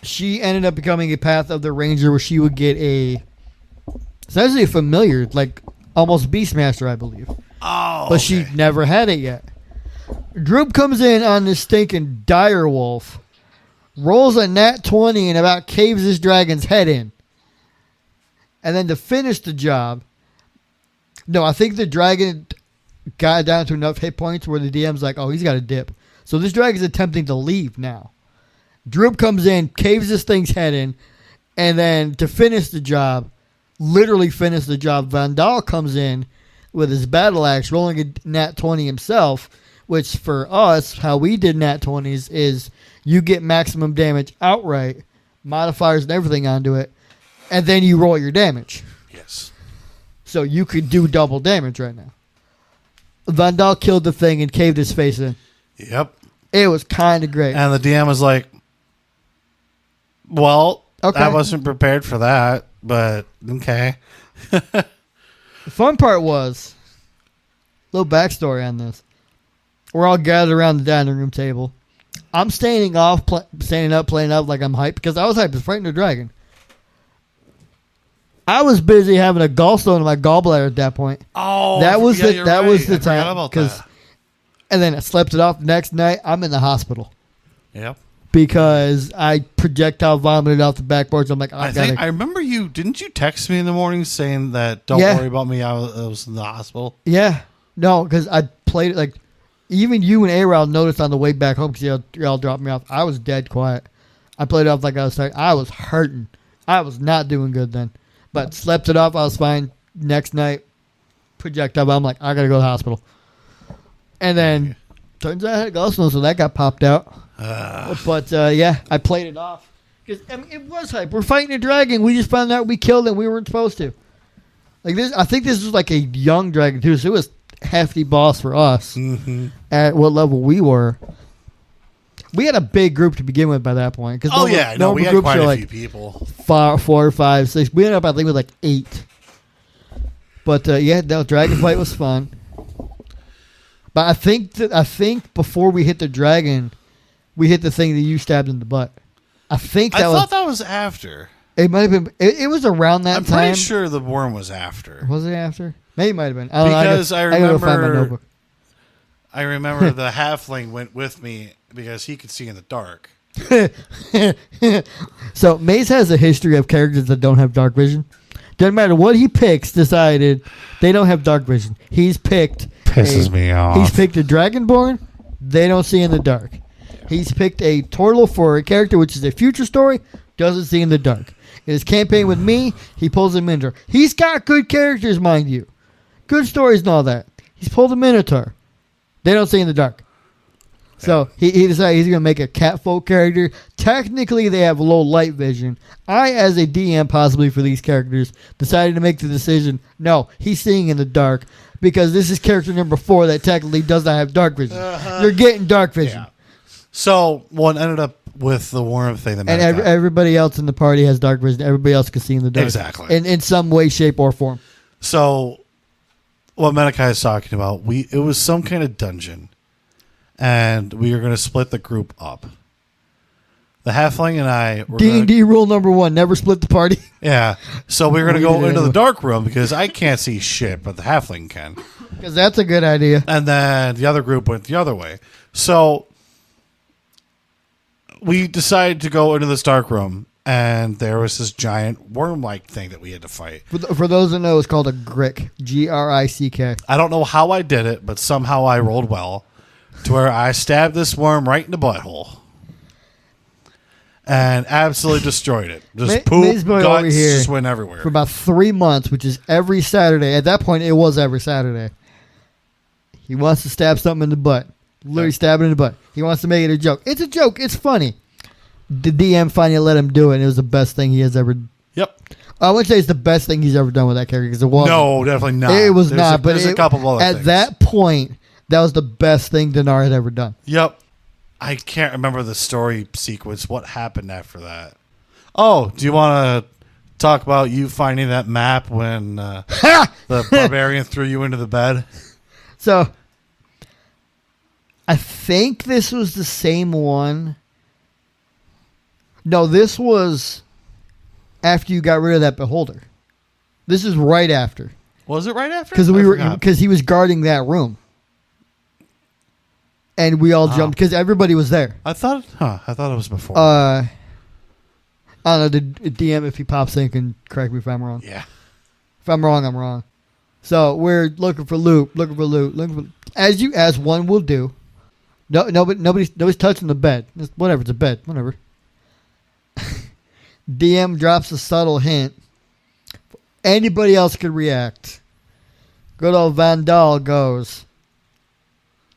She ended up becoming a path of the ranger where she would get essentially a familiar, like almost Beastmaster, I believe. Oh, but she never had it yet. Droop comes in on this stinking dire wolf, rolls a nat 20 and about caves this dragon's head in. And then to finish the job, no, I think the dragon got down to enough hit points where the DM's like, oh, he's got a dip. So this dragon's attempting to leave now. Droop comes in, caves this thing's head in, and then to finish the job, literally finish the job, Vandal comes in with his battle axe, rolling a nat 20 himself, which for us, how we did nat 20s is you get maximum damage outright, modifiers and everything onto it, and then you roll your damage. Yes. So you could do double damage right now. Vandal killed the thing and caved his face in. Yep. It was kind of great. And the DM was like, well, okay. I wasn't prepared for that, but okay. The fun part was, little backstory on this. We're all gathered around the dining room table. I'm standing up, playing up like I'm hyped because I was hyped. It's fighting the dragon. I was busy having a gallstone in my gallbladder at that point. Oh, that was the time. About that. And then I slept it off. The next night, I'm in the hospital. Yep. Because I projectile vomited off the backboards. I'm like, I remember you. Didn't you text me in the morning saying that? Don't worry about me. I was in the hospital. Yeah. No, because I played it like. Even you and A-Rod noticed on the way back home because y'all dropped me off. I was dead quiet. I played it off like I was tired. I was hurting. I was not doing good then. But slept it off. I was fine. Next night, projectile. I'm like, I got to go to the hospital. And then, turns out I had gallstone, so that got popped out. But, yeah, I played it off. Because, I mean, it was hype. We're fighting a dragon. We just found out we killed it. We weren't supposed to. Like this, I think this was like a young dragon, too, so it was hefty boss for us at what level we were. We had a big group to begin with by that point. We had quite a few people. 4, 5, 6. We ended up, I think, with like 8. But yeah, that dragon fight was fun. But I think before we hit the dragon, we hit the thing that you stabbed in the butt. I thought that was after. It might have been. It was around that time. I'm pretty sure the worm was after. Was it after? Maybe it might have been. I remember. Find my notebook. I remember the halfling went with me because he could see in the dark. So Mace has a history of characters that don't have dark vision. Doesn't matter what he picks. Decided they don't have dark vision. He's picked. Pisses me off. He's picked a Dragonborn. They don't see in the dark. He's picked a turtle for a character, which is a future story. Doesn't see in the dark. In his campaign with me, he pulls a Minotaur. He's got good characters, mind you. Good stories and all that. He's pulled a Minotaur. They don't see in the dark. So he decided he's going to make a catfolk character. Technically, they have low light vision. I, as a DM, possibly for these characters, decided to make the decision, no, he's seeing in the dark, because this is character number 4 that technically does not have dark vision. You're getting dark vision. Yeah. So one ended up with the worm thing that and everybody else in the party has dark vision. Everybody else can see in the dark. Exactly. In some way, shape, or form. So what Menaki is talking about, it was some kind of dungeon, and we were going to split the group up. The halfling and I were D&D rule number 1, never split the party. Yeah. So we were going to go into the dark room because I can't see shit, but the halfling can. Because that's a good idea. And then the other group went the other way. So we decided to go into this dark room, and there was this giant worm-like thing that we had to fight. For those that know, it's called a grick. Grick. I don't know how I did it, but somehow I rolled well to where I stabbed this worm right in the butthole and absolutely destroyed it. Just poop, Mayesboy over guts, here just went everywhere. For about 3 months, which is every Saturday. At that point, it was every Saturday. He wants to stab something in the butt. Literally stab it in the butt. He wants to make it a joke. It's a joke. It's funny. The DM finally let him do it, and it was the best thing he has ever done. Yep. I wouldn't say it's the best thing he's ever done with that character, because it wasn't. No, definitely not. It was not, but there's a couple of other at things. that point, that was the best thing Dinar had ever done. Yep. I can't remember the story sequence. What happened after that? Oh, do you want to talk about you finding that map when the barbarian threw you into the bed? So, I think this was the same one. No, this was after you got rid of that beholder. This is right after. Was it right after? Because he was guarding that room. And we all jumped because everybody was there. I thought it was before. I don't know. The DM, if he pops in, can correct me if I'm wrong. Yeah. If I'm wrong, I'm wrong. So we're looking for loot, as one will do. Nobody's touching the bed. Whatever, it's a bed. Whatever. DM drops a subtle hint. Anybody else could react. Good old Vandal goes,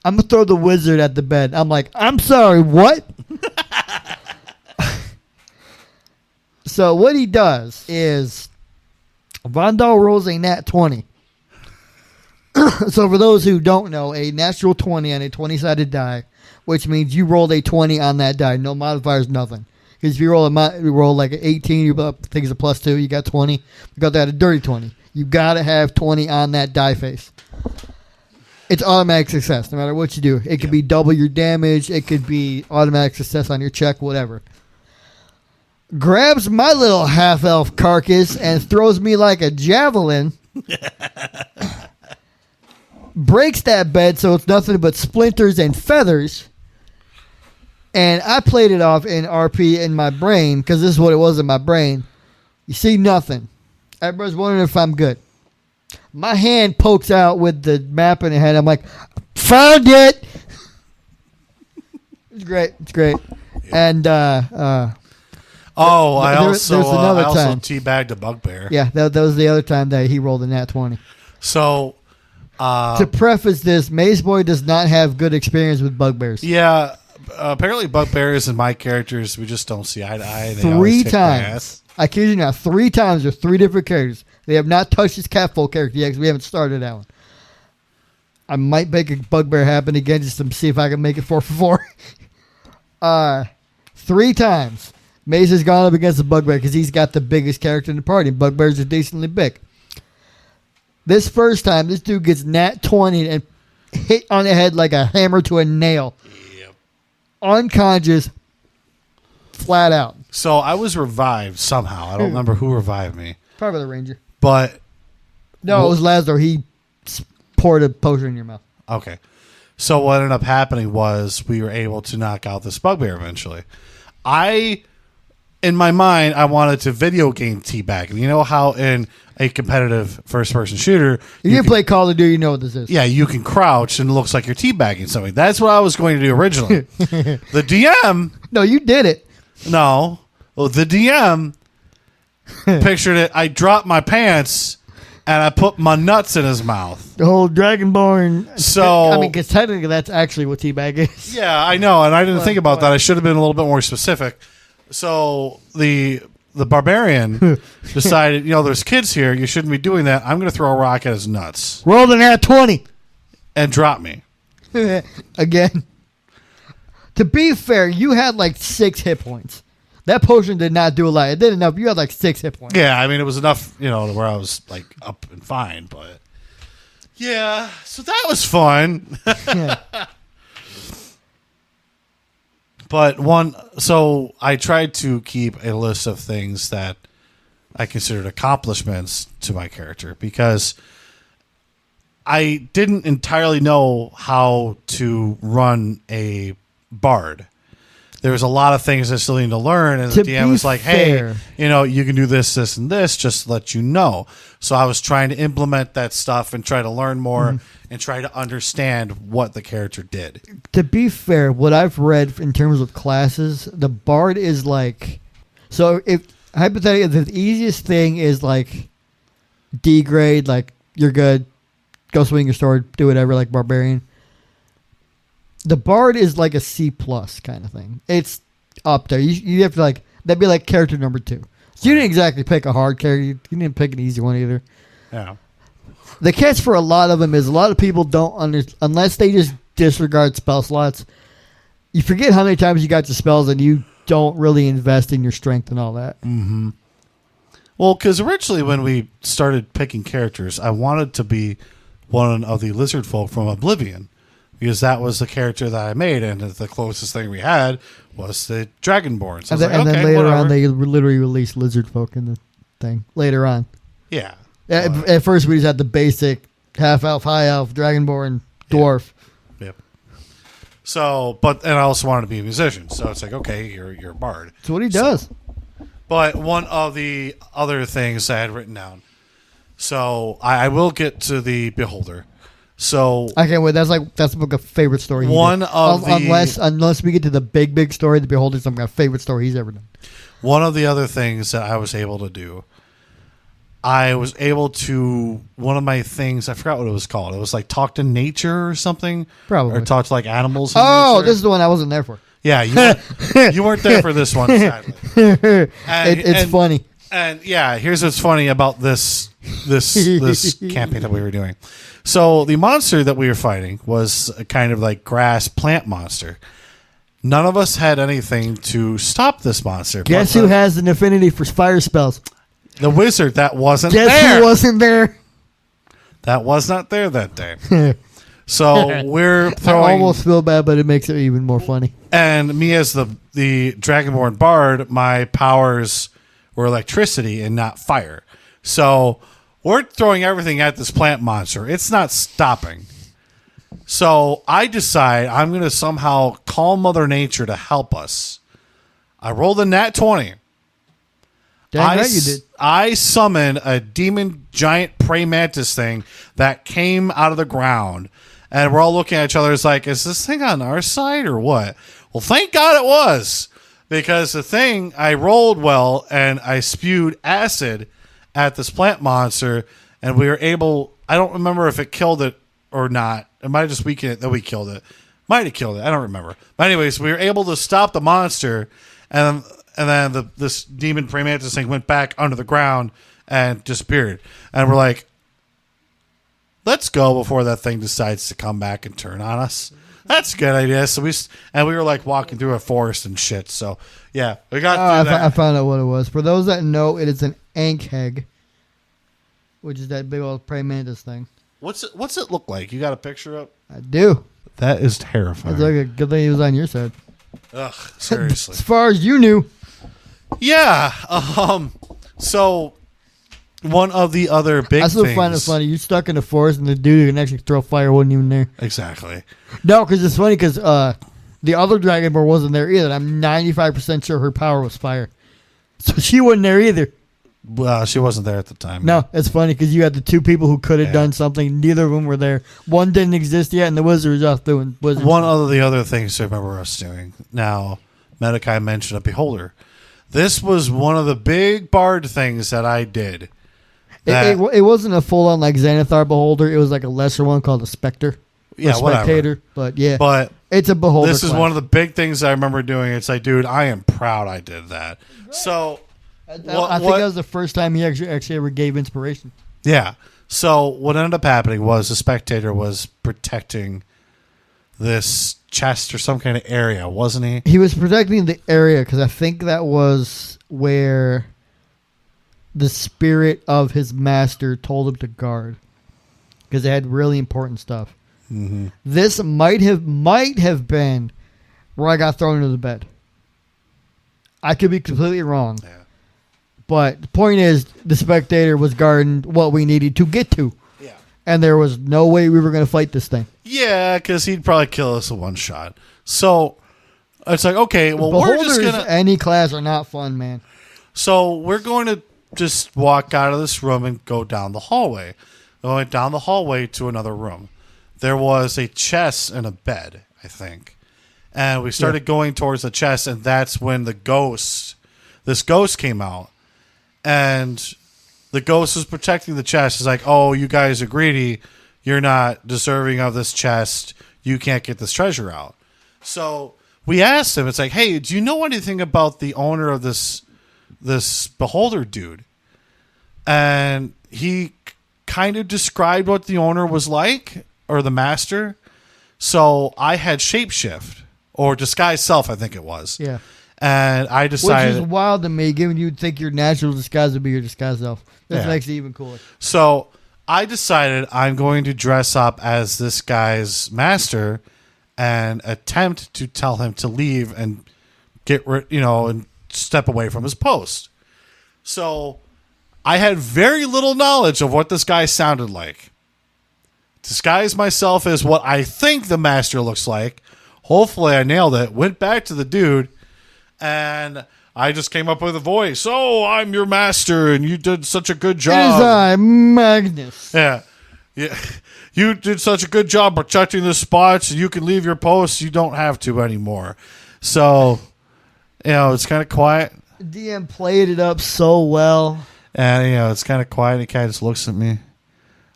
I'm going to throw the wizard at the bed. I'm like, I'm sorry, what? So what he does is Vandal rolls a nat 20. So for those who don't know, a natural 20 on a 20-sided die, which means you rolled a 20 on that die. No modifiers, nothing. Because if you roll like an 18, you think it's a +2, you got 20. You got that a dirty 20. You got to have 20 on that die face. It's automatic success, no matter what you do. It could be double your damage. It could be automatic success on your check, whatever. Grabs my little half-elf carcass and throws me like a javelin. Breaks that bed so it's nothing but splinters and feathers. And I played it off in RP in my brain, because this is what it was in my brain. You see nothing. Everybody's wondering if I'm good. My hand pokes out with the map in the head. I'm like, found it. It's great. It's great. And I also time. teabagged a bugbear. Yeah, that was the other time that he rolled a nat 20. So to preface this, Mayesboy does not have good experience with bugbears. Yeah, apparently bugbears and my characters, we just don't see eye to eye. They 3 times. I kid you not, 3 times with 3 different characters. They have not touched his catfolk character yet because we haven't started that one. I might make a bugbear happen again just to see if I can make it 4 for 4. 3 times. Mace has gone up against the bugbear because he's got the biggest character in the party. Bugbears are decently big. This first time, this dude gets nat 20 and hit on the head like a hammer to a nail. Yep. Unconscious. Flat out. So I was revived somehow. I don't remember who revived me. Probably the ranger. But no, it was Lazlo. He poured a potion in your mouth. Okay. So what ended up happening was we were able to knock out this bugbear eventually. In my mind, I wanted to video game teabag. You know how in a competitive first-person shooter... You can play Call of Duty, you know what this is. Yeah, you can crouch and it looks like you're teabagging something. That's what I was going to do originally. The DM... No, you did it. No. Well, the DM... pictured it. I dropped my pants and I put my nuts in his mouth. The whole Dragonborn. So I mean, because technically that's actually what teabag is. Yeah, I know, and I didn't think about that. I should have been a little bit more specific. So the barbarian decided, there's kids here. You shouldn't be doing that. I'm going to throw a rock at his nuts. Roll the nat 20. And drop me. Again. To be fair, you had like 6 hit points. That potion did not do a lot. It did enough. You had like 6 hit points. Yeah, I mean, it was enough, to where I was like up and fine, but yeah, so that was fun. Yeah. But so I tried to keep a list of things that I considered accomplishments to my character because I didn't entirely know how to run a bard. There was a lot of things I still need to learn, and the DM was like, hey, you can do this, this, and this, just to let you know. So I was trying to implement that stuff and try to learn more and try to understand what the character did. To be fair, what I've read in terms of classes, the bard is like... So if hypothetically, the easiest thing is like D grade, like you're good, go swing your sword, do whatever, like barbarian. The bard is like a C+ kind of thing. It's up there. You have to like, that'd be like character number 2. So you didn't exactly pick a hard character. You didn't pick an easy one either. Yeah. The catch for a lot of them is a lot of people don't unless they just disregard spell slots. You forget how many times you got your spells and you don't really invest in your strength and all that. Mm-hmm. Well, because originally when we started picking characters, I wanted to be one of the lizard folk from Oblivion. Because that was the character that I made, and the closest thing we had was the Dragonborn. So then later on, they literally released lizard folk in the thing. Later on. Yeah. At first, we just had the basic half-elf, high-elf, Dragonborn, dwarf. Yep. So, and I also wanted to be a musician. So it's like, okay, you're a bard. That's what he does. But one of the other things I had written down. So I will get to the Beholder. So I can't wait. That's like a favorite story. Unless we get to the big story, the Beholder's some kind of favorite story he's ever done. One of the other things that I was able to do, one of my things, I forgot what it was called. It was like talk to nature or something, probably, or talk to like animals. This is the one I wasn't there for. Yeah, you weren't there for this one. Sadly, it's funny. And yeah, here's what's funny about this campaign that we were doing. So the monster that we were fighting was a kind of like grass plant monster. None of us had anything to stop this monster. Guess who has an affinity for fire spells? The wizard that wasn't there. Guess who wasn't there? That was not there that day. So we're throwing... I almost feel bad, but it makes it even more funny. And me as the Dragonborn bard, my powers were electricity and not fire. So... we're throwing everything at this plant monster. It's not stopping. So I decide I'm going to somehow call Mother Nature to help us. I rolled a nat 20. Damn right you did. I summoned a demon giant praying mantis thing that came out of the ground. And we're all looking at each other. It's like, is this thing on our side or what? Well, thank God it was. Because the thing, I rolled well and I spewed acid at this plant monster, and we were able... I don't remember if it killed it or not. It might have just weakened it that we killed it. Might have killed it. I don't remember. But anyways, we were able to stop the monster, and then this demon praying mantis thing went back under the ground and disappeared. And we're like, let's go before that thing decides to come back and turn on us. That's a good idea. So we were like walking through a forest and shit. So yeah, we got through that. I found out what it was. For those that know, it is an ankheg, which is that big old praying mantis thing. What's it look like? You got a picture up? I do. That is terrifying. It's like a good thing he was on your side. Ugh, seriously. As far as you knew. Yeah. So one of the other big things... I still find it funny. You stuck in the forest and the dude who can actually throw fire wasn't even there. Exactly. No, because it's funny because the other Dragonborn wasn't there either. I'm 95% sure her power was fire. So she wasn't there either. Well, she wasn't there at the time. No, it's funny because you had the two people who could have done something. Neither of them were there. One didn't exist yet, and the wizard was off doing wizard One stuff. of the other things I remember us doing. Now, Menaki mentioned a Beholder. This was one of the big bard things that I did. It wasn't a full on like Xanathar beholder. It was like a lesser one called a Spectre. Yeah, Spectator. But yeah, but it's a beholder. This is one of the big things I remember doing. It's like, dude, I am proud I did that. So I think that was the first time he actually ever gave inspiration. Yeah. So what ended up happening was the Spectator was protecting this chest or some kind of area, wasn't he? He was protecting the area because I think that was where the spirit of his master told him to guard, because they had really important stuff. Mm-hmm. This might have been where I got thrown into the bed. I could be completely wrong. Yeah. But the point is, the Spectator was guarding what we needed to get to. Yeah. And there was no way we were going to fight this thing. Yeah, because he'd probably kill us in one shot. So it's like, okay, well, we're just going to... any class are not fun, man. So we're going to just walk out of this room and go down the hallway. We went down the hallway to another room. There was a chest and a bed, I think. And we started going towards the chest, and that's when this ghost came out. And the ghost was protecting the chest. It's like, oh, you guys are greedy. You're not deserving of this chest. You can't get this treasure out. So we asked him, it's like, hey, do you know anything about the owner of this beholder dude? And he kind of described what the owner was like, or the master. So I had shapeshift, or disguise self, I think it was. Yeah. And I decided... Which is wild to me, given you'd think your natural disguise would be your disguise self. That makes it even cooler. So I decided I'm going to dress up as this guy's master and attempt to tell him to leave and and step away from his post. So I had very little knowledge of what this guy sounded like. Disguised myself as what I think the master looks like. Hopefully I nailed it. Went back to the dude, and I just came up with a voice. Oh, I'm your master, and you did such a good job. It is I, Magnus. Yeah. You did such a good job protecting the spots, and you can leave your post. You don't have to anymore. So, it's kind of quiet. DM played it up so well. And, it's kind of quiet. He kind of just looks at me.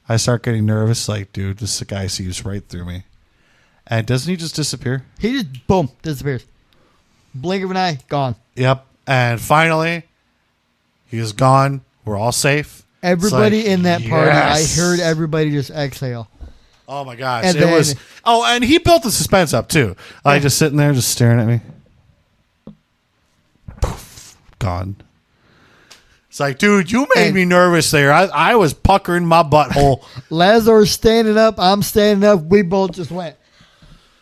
I start getting nervous. Like, dude, this guy sees right through me. And doesn't he just disappear? He just, boom, disappears. Blink of an eye, gone. Yep. And finally, he is gone. We're all safe. Everybody in that party, I heard everybody just exhale. Oh, my gosh. And and he built the suspense up, too. Like, just sitting there, just staring at me. Poof, gone. It's like, dude, you made me nervous there. I was puckering my butthole. Lazar's standing up. I'm standing up. We both just went,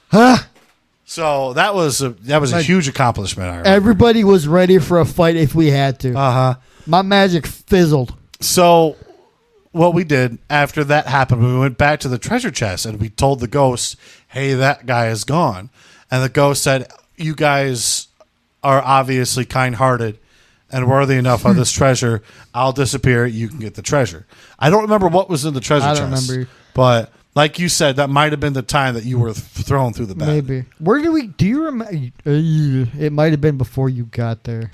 huh? So that was a huge accomplishment. I remember. Everybody was ready for a fight if we had to. Uh-huh. My magic fizzled. So what we did after that happened, we went back to the treasure chest and we told the ghost, hey, that guy is gone. And the ghost said, you guys are obviously kind-hearted and worthy enough of this treasure. I'll disappear. You can get the treasure. I don't remember what was in the treasure chest. I don't remember. But like you said, that might have been the time that you were thrown through the bed. Maybe. Do you remember? It might have been before you got there.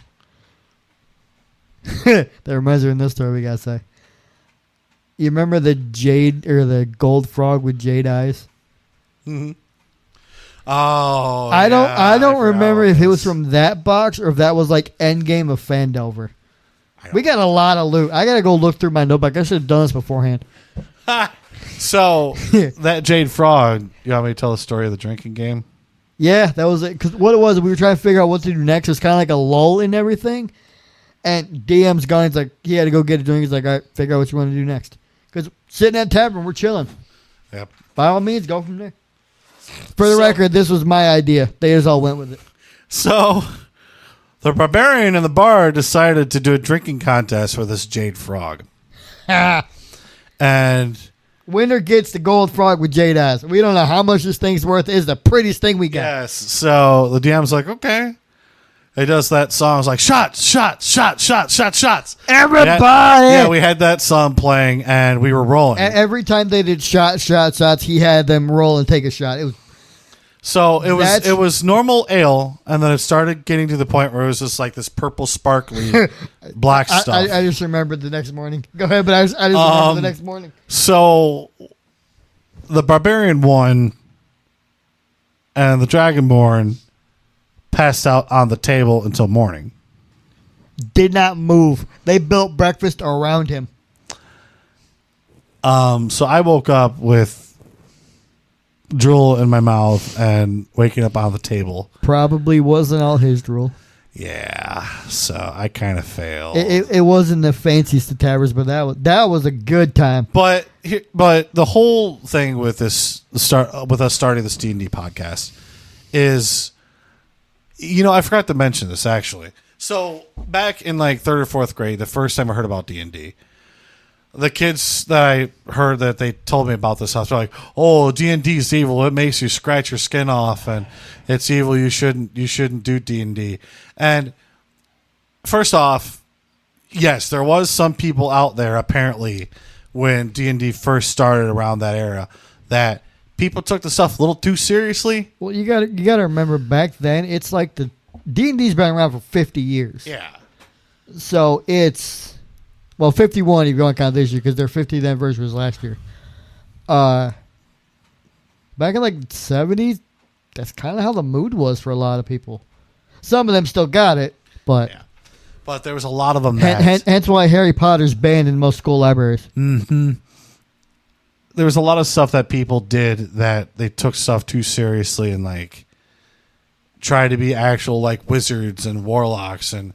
That reminds me of this story we got to say. You remember the jade or the gold frog with jade eyes? Mm-hmm. Oh, I don't remember if it was from that box or if that was like Endgame of Fandelver. We got a lot of loot. I gotta go look through my notebook. I should have done this beforehand. So that jade frog. You want me to tell the story of the drinking game? Yeah, that was it. Because what it was, we were trying to figure out what to do next. It's kind of like a lull in everything. And DM's gone. He's like, he had to go get a drink. He's like, all right, figure out what you want to do next. Because sitting at the tavern, we're chilling. Yep. By all means, go from there. For the record, this was my idea. They just all went with it. So the barbarian and the bard decided to do a drinking contest for this jade frog. And winner gets the gold frog with jade eyes. We don't know how much this thing's worth. It's the prettiest thing we got. Yes. So the DM's like, okay. He does that song. It's like, shots, shots, shots, shots, shots, shots. Everybody! We had that song playing, and we were rolling. And every time they did shots, he had them roll and take a shot. It was So That's- it was normal ale, and then it started getting to the point where it was just like this purple sparkly black stuff. I just remembered the next morning. Go ahead, but I just remember the next morning. So the Barbarian won, and the Dragonborn passed out on the table until morning. Did not move. They built breakfast around him. So I woke up with drool in my mouth and waking up on the table. Probably wasn't all his drool. Yeah, so I kind of failed. It wasn't the fanciest of taverns, but that was a good time. But the whole thing with us starting this D&D podcast is, I forgot to mention this actually. So back in like third or fourth grade, the first time I heard about D&D, the kids that I heard that they told me about this house were like, "Oh, D&D is evil. It makes you scratch your skin off, and it's evil. You shouldn't do D&D." And first off, yes, there was some people out there apparently when D&D first started around that era that people took the stuff a little too seriously. Well, you got to remember back then, it's like the D&D's been around for 50 years. Yeah. So it's 51 if you want to count this year because their 50th anniversary was last year. Back in like the 70s, that's kind of how the mood was for a lot of people. Some of them still got it, but but there was a lot of them. Hence why Harry Potter's banned in most school libraries. Mm-hmm. There was a lot of stuff that people did that they took stuff too seriously and like tried to be actual like wizards and warlocks and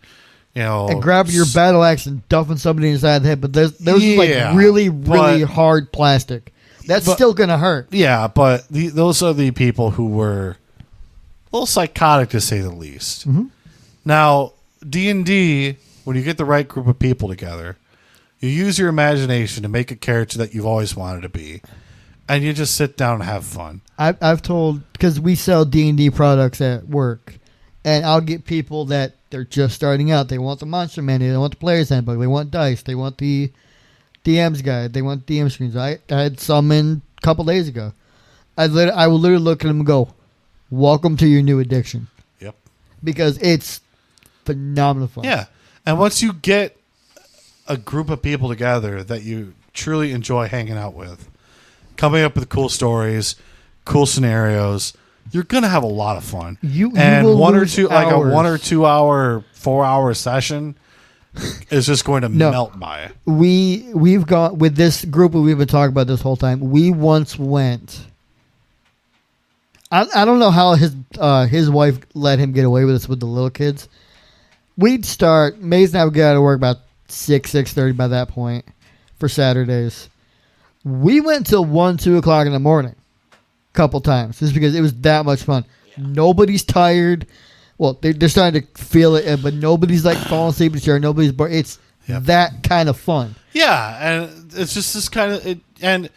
and grabbing your battle axe and duffing somebody inside the head, but there was like really, really hard plastic. That's still gonna hurt. Yeah, but those are the people who were a little psychotic to say the least. Mm-hmm. Now, D&D, when you get the right group of people together, you use your imagination to make a character that you've always wanted to be, and you just sit down and have fun. I've told, because we sell D&D products at work, and I'll get people that they're just starting out. They want the monster manual, they want the player's handbook, they want dice, they want the DM's guide, they want DM screens. I had some in a couple days ago. I will literally look at them and go, "Welcome to your new addiction." Yep. Because it's phenomenal fun. Yeah. And once you get a group of people together that you truly enjoy hanging out with, coming up with cool stories, cool scenarios, you're gonna have a lot of fun. You will one or two hours. Like a 1 or 2 hour, 4 hour session is just going to melt by. We've gone with this group that we've been talking about this whole time. We once went. I don't know how his wife let him get away with this with the little kids. We'd start. Maze and I would get out of work about 6:30 by that point for Saturdays. We went till 1-2 o'clock in the morning. Couple times just because it was that much fun. Yeah. Nobody's tired. Well, they're starting to feel it, but nobody's like falling asleep in the chair. Nobody's bored. It's that kind of fun. Yeah, and it's just this kind of and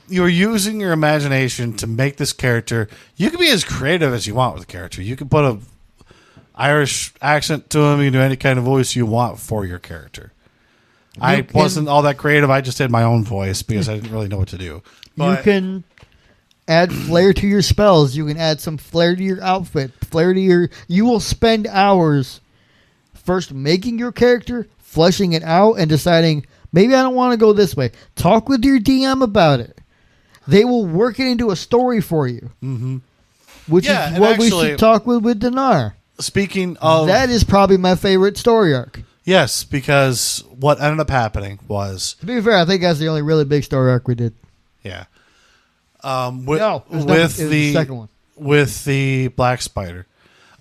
you're using your imagination to make this character. You can be as creative as you want with the character. You can put a Irish accent to him. You can do any kind of voice you want for your character. I wasn't all that creative. I just did my own voice because I didn't really know what to do. But you can add flair to your spells. You can add some flair to your outfit. Flair to your. You will spend hours first making your character, fleshing it out, and deciding maybe I don't want to go this way. Talk with your DM about it. They will work it into a story for you. Mm-hmm. Which is what we should talk with Dinar. Speaking of, that is probably my favorite story arc. Yes, because what ended up happening was, to be fair, I think that's the only really big story arc we did. Yeah. With the second one. With the Black Spider,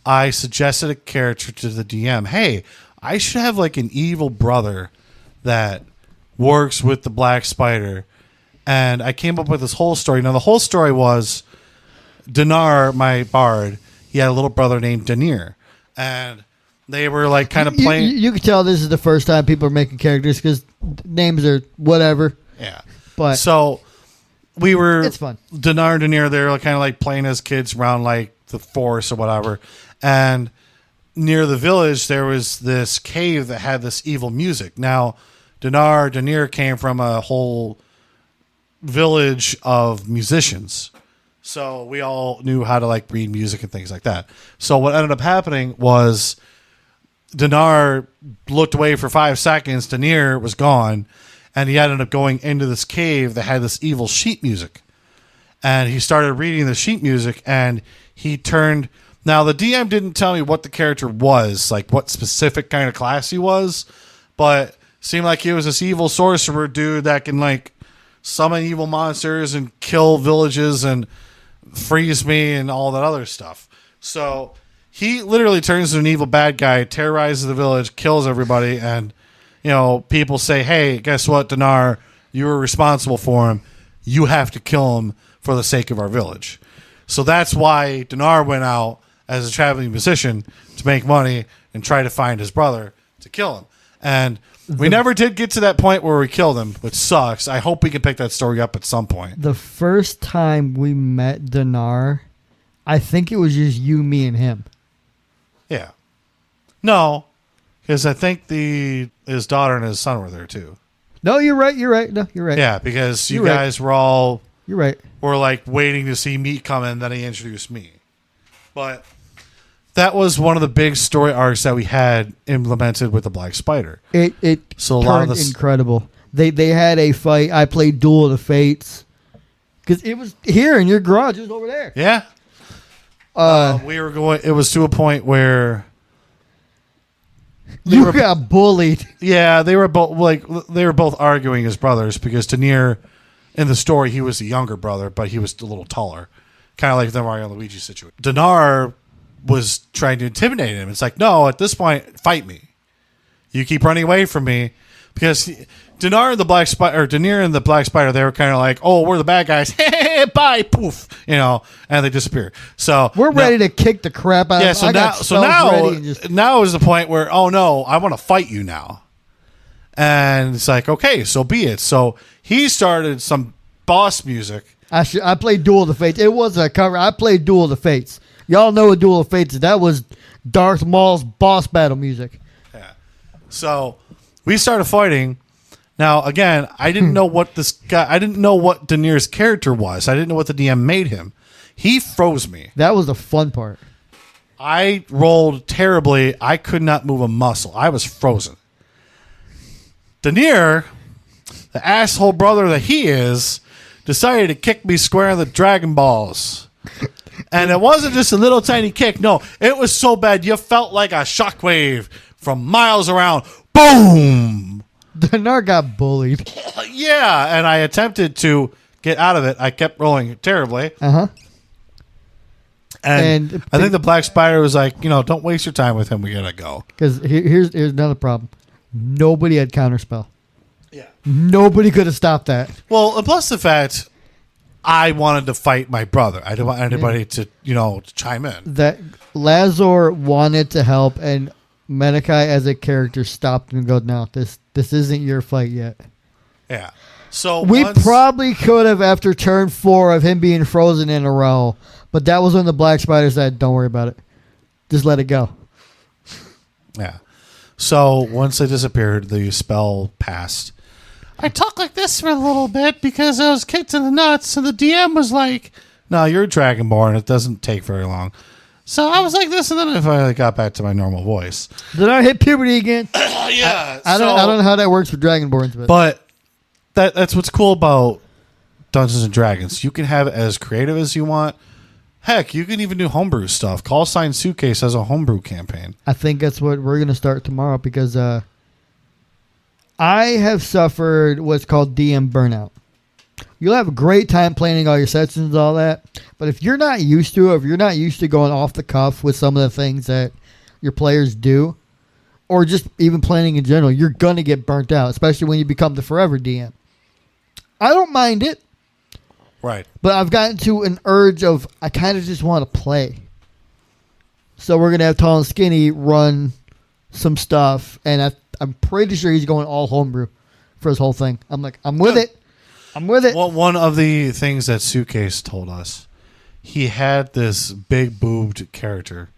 I suggested a character to the DM. Hey, I should have like an evil brother that works with the Black Spider. And I came up with this whole story. Now, the whole story was Dinar, my bard, he had a little brother named Denier. And they were like kind of playing. You can tell this is the first time people are making characters because names are whatever. Yeah. But so we were. It's fun. Dinar and Denier, they were kind of like playing as kids around like the forest or whatever. And near the village, there was this cave that had this evil music. Now, Denier came from a whole village of musicians. So we all knew how to like read music and things like that. So what ended up happening was Dinar looked away for 5 seconds. Denier was gone, and he ended up going into this cave that had this evil sheet music. And he started reading the sheet music, and he turned. Now the DM didn't tell me what the character was, like what specific kind of class he was, but seemed like he was this evil sorcerer dude that can like summon evil monsters and kill villages and freeze me and all that other stuff. So he literally turns into an evil bad guy, terrorizes the village, kills everybody, and people say, "Hey, guess what, Dinar? You were responsible for him. You have to kill him for the sake of our village." So that's why Dinar went out as a traveling musician to make money and try to find his brother to kill him. And we never did get to that point where we killed him, which sucks. I hope we can pick that story up at some point. The first time we met Dinar, I think it was just you, me, and him. Yeah. No, because I think his daughter and his son were there too. No, you're right. No, you're right. Yeah, because you guys were all... You're right. Were like waiting to see meat come in, then he introduced me. But that was one of the big story arcs that we had implemented with the Black Spider. It so turned incredible. They had a fight. I played Duel of the Fates because it was here in your garage. It was over there. Yeah. We were going. It was to a point where you got bullied. Yeah, they were both arguing as brothers because Denier, in the story, he was the younger brother, but he was a little taller, kind of like the Mario and Luigi situation. Dinar was trying to intimidate him. It's like, no, at this point, fight me. You keep running away from me because Denier and the Black Spider, they were kind of like, oh, we're the bad guys. Hey, bye, poof, and they disappear. So we're ready to kick the crap out. Yeah. Now is the point where, oh no, I want to fight you now. And it's like, okay, so be it. So he started some boss music. I played Duel of the Fates. It was a cover. I played Duel of the Fates. Y'all know what Duel of Fates is. That was Darth Maul's boss battle music. Yeah. So we started fighting. Now, again, I didn't know what I didn't know what Denier's character was. I didn't know what the DM made him. He froze me. That was the fun part. I rolled terribly. I could not move a muscle. I was frozen. Denier, the asshole brother that he is, decided to kick me square in the Dragon Balls. And it wasn't just a little tiny kick. No, it was so bad you felt like a shockwave from miles around. Boom! Dinar got bullied. Yeah, and I attempted to get out of it. I kept rolling terribly. Uh-huh. And I think the Black Spider was like, don't waste your time with him. We gotta go. Because here's another problem. Nobody had counterspell. Yeah. Nobody could have stopped that. Well, and plus the fact I wanted to fight my brother. I didn't want anybody to chime in. That Lazor wanted to help, and Menaki as a character stopped and go, no, this isn't your fight yet. Yeah. So we probably could have, after turn 4 of him being frozen in a row, but that was when the Black Spider said, don't worry about it. Just let it go. Yeah. So once they disappeared, the spell passed. I talked like this for a little bit because I was kicked in the nuts, and the DM was like, no, you're Dragonborn. It doesn't take very long. So I was like this, and then I finally got back to my normal voice. Did I hit puberty again? Yeah. I don't know how that works for Dragonborns. But that's what's cool about Dungeons & Dragons. You can have it as creative as you want. Heck, you can even do homebrew stuff. Callsign Suitcase has a homebrew campaign. I think that's what we're going to start tomorrow because I have suffered what's called DM burnout. You'll have a great time planning all your sessions and all that, but if you're not used to it, if you're not used to going off the cuff with some of the things that your players do, or just even planning in general, you're going to get burnt out, especially when you become the forever DM. I don't mind it. Right. But I've gotten to an urge of I kind of just want to play. So we're going to have Tall and Skinny run some stuff, and I'm pretty sure he's going all homebrew for his whole thing. I'm like, I'm with it. Well, one of the things that Suitcase told us, he had this big boobed character,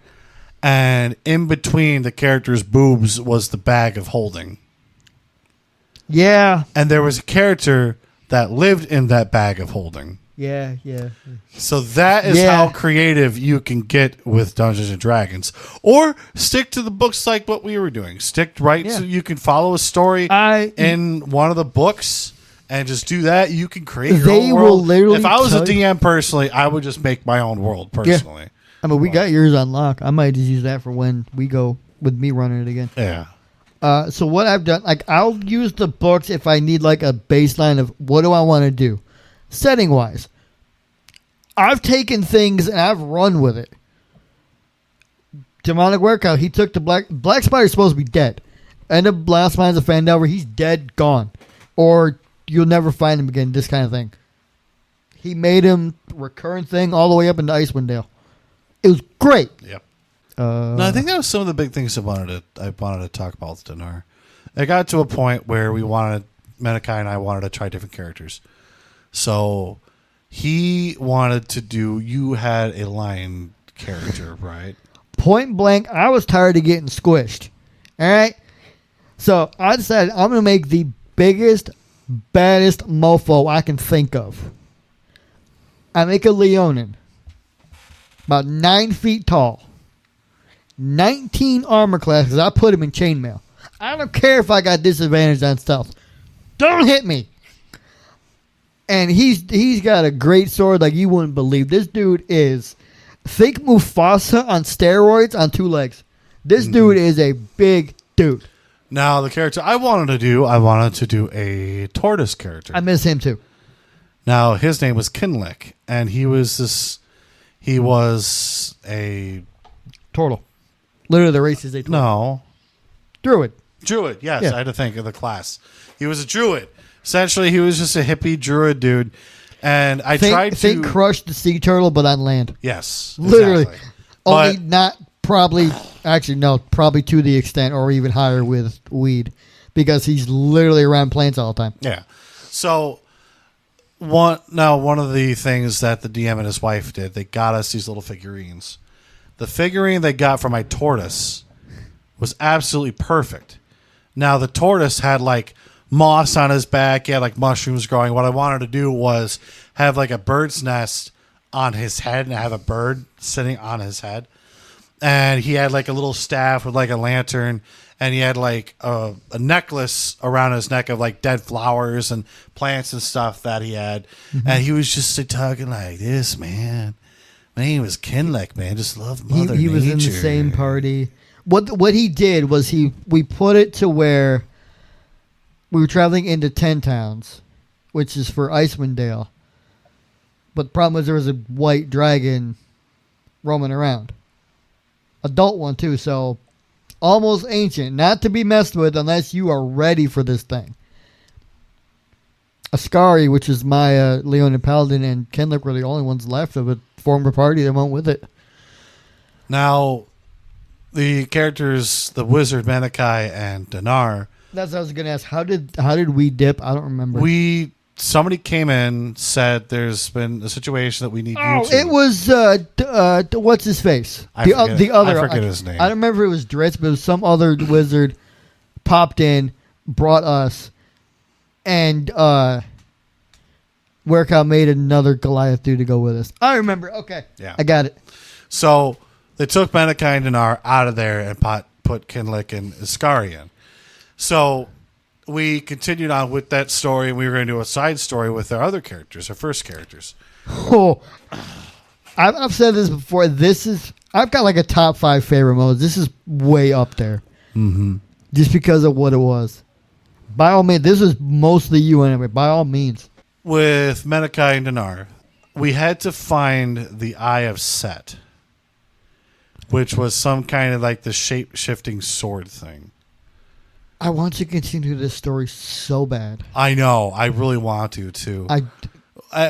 and in between the character's boobs was the bag of holding. Yeah. And there was a character that lived in that bag of holding. Yeah. So that is how creative you can get with Dungeons and Dragons. Or stick to the books like what we were doing. Stick right so you can follow a story in one of the books and just do that. You can create your own world. If I was a DM personally, I would just make my own world personally. Yeah. I mean, we got yours on lock. I might just use that for when we go with me running it again. Yeah. So what I've done, like, I'll use the books if I need like a baseline of what do I want to do, setting wise. I've taken things and I've run with it. Demonic Workout. He took the Black Spider's supposed to be dead. End of Last Minds of Fandelver. He's dead, gone, or you'll never find him again. This kind of thing. He made him recurrent thing all the way up into Icewind Dale. It was great. Yep. No, I think that was some of the big things I wanted to talk about with Dinar. It got to a point where Menaki and I wanted to try different characters. So he wanted to do. You had a lion character, right? Point blank, I was tired of getting squished. All right. So I decided I'm gonna make the biggest, baddest mofo I can think of. I make a Leonin. About 9 feet tall. 19 armor class because I put him in chainmail. I don't care if I got disadvantage on stealth. Don't hit me. And he's got a great sword like you wouldn't believe. This dude is, think Mufasa on steroids on 2 legs. This dude is a big dude. Now the character I wanted to do a tortoise character. I miss him too. Now his name was Kinlick, and he was a turtle. Literally, the race is a turtle. No. Druid, yes. I had to think of the class. He was a druid. Essentially, he was just a hippie druid dude. And I tried to... Think Crush the sea turtle, but on land. Yes. Literally. Exactly. Only not probably... Actually, no. Probably to the extent or even higher with weed. Because he's literally around plants all the time. Yeah. So... One of the things that the DM and his wife did, they got us these little figurines. The figurine they got for my tortoise was absolutely perfect. Now, the tortoise had, like, moss on his back. He had, like, mushrooms growing. What I wanted to do was have, like, a bird's nest on his head and have a bird sitting on his head. And he had, like, a little staff with, like, a lantern. And he had, like, a necklace around his neck of, like, dead flowers and plants and stuff that he had. Mm-hmm. And he was just talking like this, man. My name was Kinlick, man. Just love Mother Nature. He was in the same party. What he did was we put it to where we were traveling into 10 towns, which is for Icewind Dale. But the problem was there was a white dragon roaming around. Adult one, too, so... Almost ancient, not to be messed with unless you are ready for this thing. Ascari, which is my Leonin Paladin, and Kenlick were the only ones left of a former party that went with it. Now, the characters, the wizard Menaki and Dinar. That's what I was going to ask. How did we dip? I don't remember. Somebody came in, said there's been a situation that we need you to. It was, what's his face? The other. I forget his name. I don't remember if it was Dritz, but it was some other wizard popped in, brought us, and Werkow made another Goliath dude to go with us. I remember. Okay. Yeah. I got it. So they took Menaki and Dinar out of there and put Kinlick and Ascari in. So... we continued on with that story, and we were going to do a side story with our other characters, our first characters. Oh, I've said this before. I've got like a top 5 favorite modes. This is way up there. Mm-hmm. Just because of what it was. By all means, this is mostly you anyway. By all means. With Menaki and Dinar, we had to find the Eye of Set, which was some kind of like the shape-shifting sword thing. I want to continue this story so bad. I know. I really want to, too.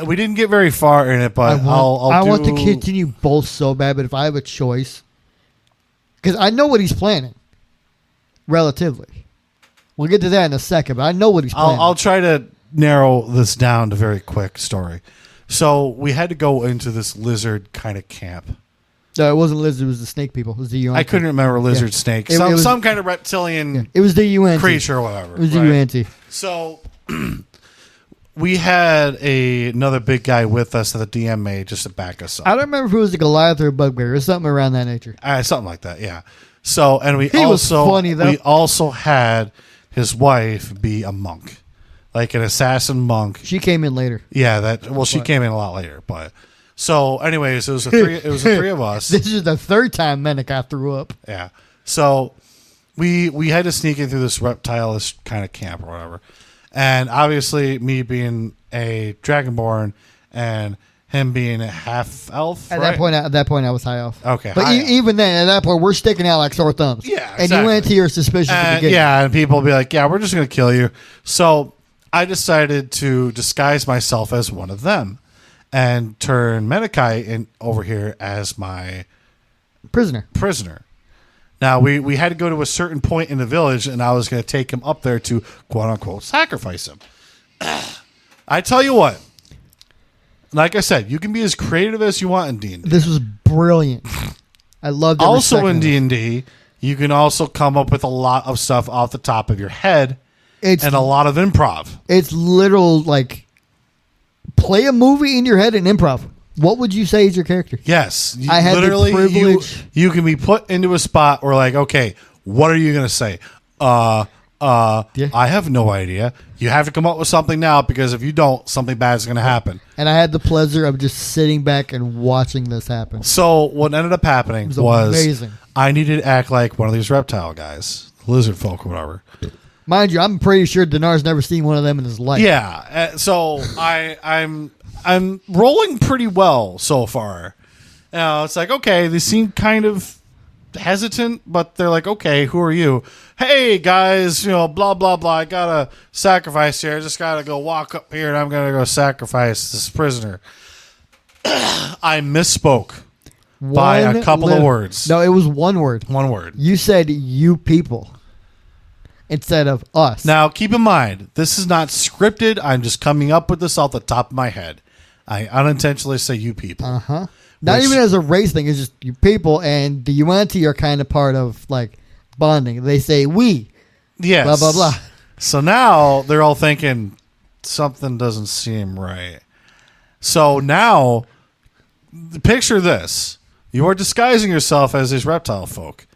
We didn't get very far in it, but I want to continue both so bad, but if I have a choice... Because I know what he's planning. Relatively. We'll get to that in a second, but I know what he's planning. I'll try to narrow this down to a very quick story. So, we had to go into this lizard kind of camp. No, it wasn't lizard. It was the snake people. It was the UN. I couldn't remember lizard, snake. Some kind of reptilian it was the UN creature or whatever. It was the UNT. So we had another big guy with us that the DM made just to back us up. I don't remember if it was a Goliath or a Bugbear or something around that nature. Something like that, yeah. So, and we He was funny, though. we also had his wife be a monk, like an assassin monk. She came in later. Yeah, she came in a lot later, but so anyways, it was the three of us. This is the third time Menaki threw up. Yeah. So we had to sneak in through this reptile kind of camp or whatever. And obviously me being a dragonborn and him being a half elf. At that point I was high elf. Okay. But even then, at that point, we're sticking out like sore thumbs. Yeah, exactly. And you went to your suspicious at the beginning. Yeah, and people will be like, yeah, we're just going to kill you. So I decided to disguise myself as one of them and turn Menaki in over here as my prisoner. Now, we had to go to a certain point in the village, and I was going to take him up there to, quote-unquote, sacrifice him. I tell you what. Like I said, you can be as creative as you want in D&D. This was brilliant. I loved it. Also in D&D, you can also come up with a lot of stuff off the top of your head and a lot of improv. It's literal, like, play a movie in your head and improv. What would you say is your character? Yes. I had the privilege. You can be put into a spot where, like, okay, what are you going to say? Yeah. I have no idea. You have to come up with something now because if you don't, something bad is going to happen. And I had the pleasure of just sitting back and watching this happen. So what ended up happening was amazing. I needed to act like one of these reptile guys, lizard folk or whatever. Mind you, I'm pretty sure Dinar's never seen one of them in his life. Yeah. So I'm rolling pretty well so far. It's like, okay, they seem kind of hesitant, but they're like, okay, who are you? Hey guys, blah blah blah, I gotta sacrifice here. I just gotta go walk up here and I'm gonna go sacrifice this prisoner. I misspoke by a couple of words. No, it was one word. You said you people instead of us. Now keep in mind, this is not scripted. I'm just coming up with this off the top of my head. I unintentionally say you people. Not even as a race thing. It's just you people, and the humanity are kind of part of, like, bonding. They say we. Yes. Blah, blah, blah. So now they're all thinking something doesn't seem right. So now, picture this. You are disguising yourself as these reptile folk.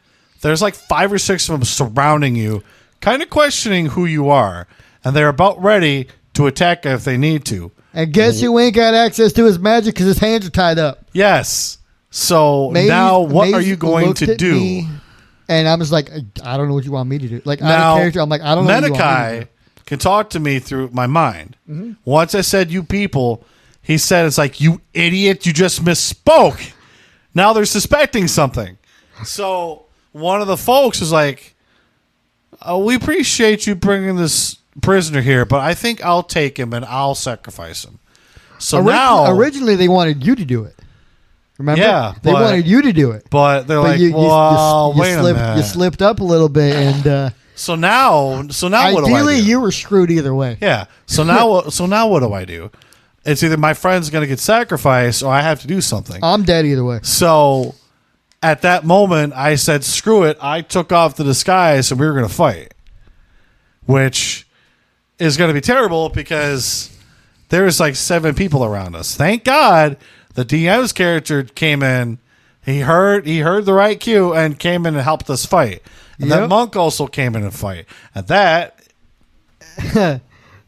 There's like 5 or 6 of them surrounding you, kind of questioning who you are. And they're about ready to attack if they need to. And guess who ain't got access to his magic because his hands are tied up? Yes. So now what are you going to do? Me, and I'm just like, I don't know what you want me to do. Like, out of character, I'm like, I don't know what you want me to do. can talk to me through my mind. Mm-hmm. Once I said you people, he said, it's like, you idiot, you just misspoke. Now they're suspecting something. So one of the folks was like, we appreciate you bringing this prisoner here, but I think I'll take him and I'll sacrifice him. So originally they wanted you to do it. Remember? Yeah, they wanted you to do it, but they're like, wait a minute. You slipped up a little bit, and so now what do I do? Ideally, you were screwed either way. Yeah. So now what do I do? It's either my friend's going to get sacrificed or I have to do something. I'm dead either way. So at that moment, I said, screw it. I took off the disguise and we were going to fight, which is going to be terrible because there's like 7 people around us. Thank God the DM's character came in. He heard the right cue and came in and helped us fight. And that monk also came in and fight. And that.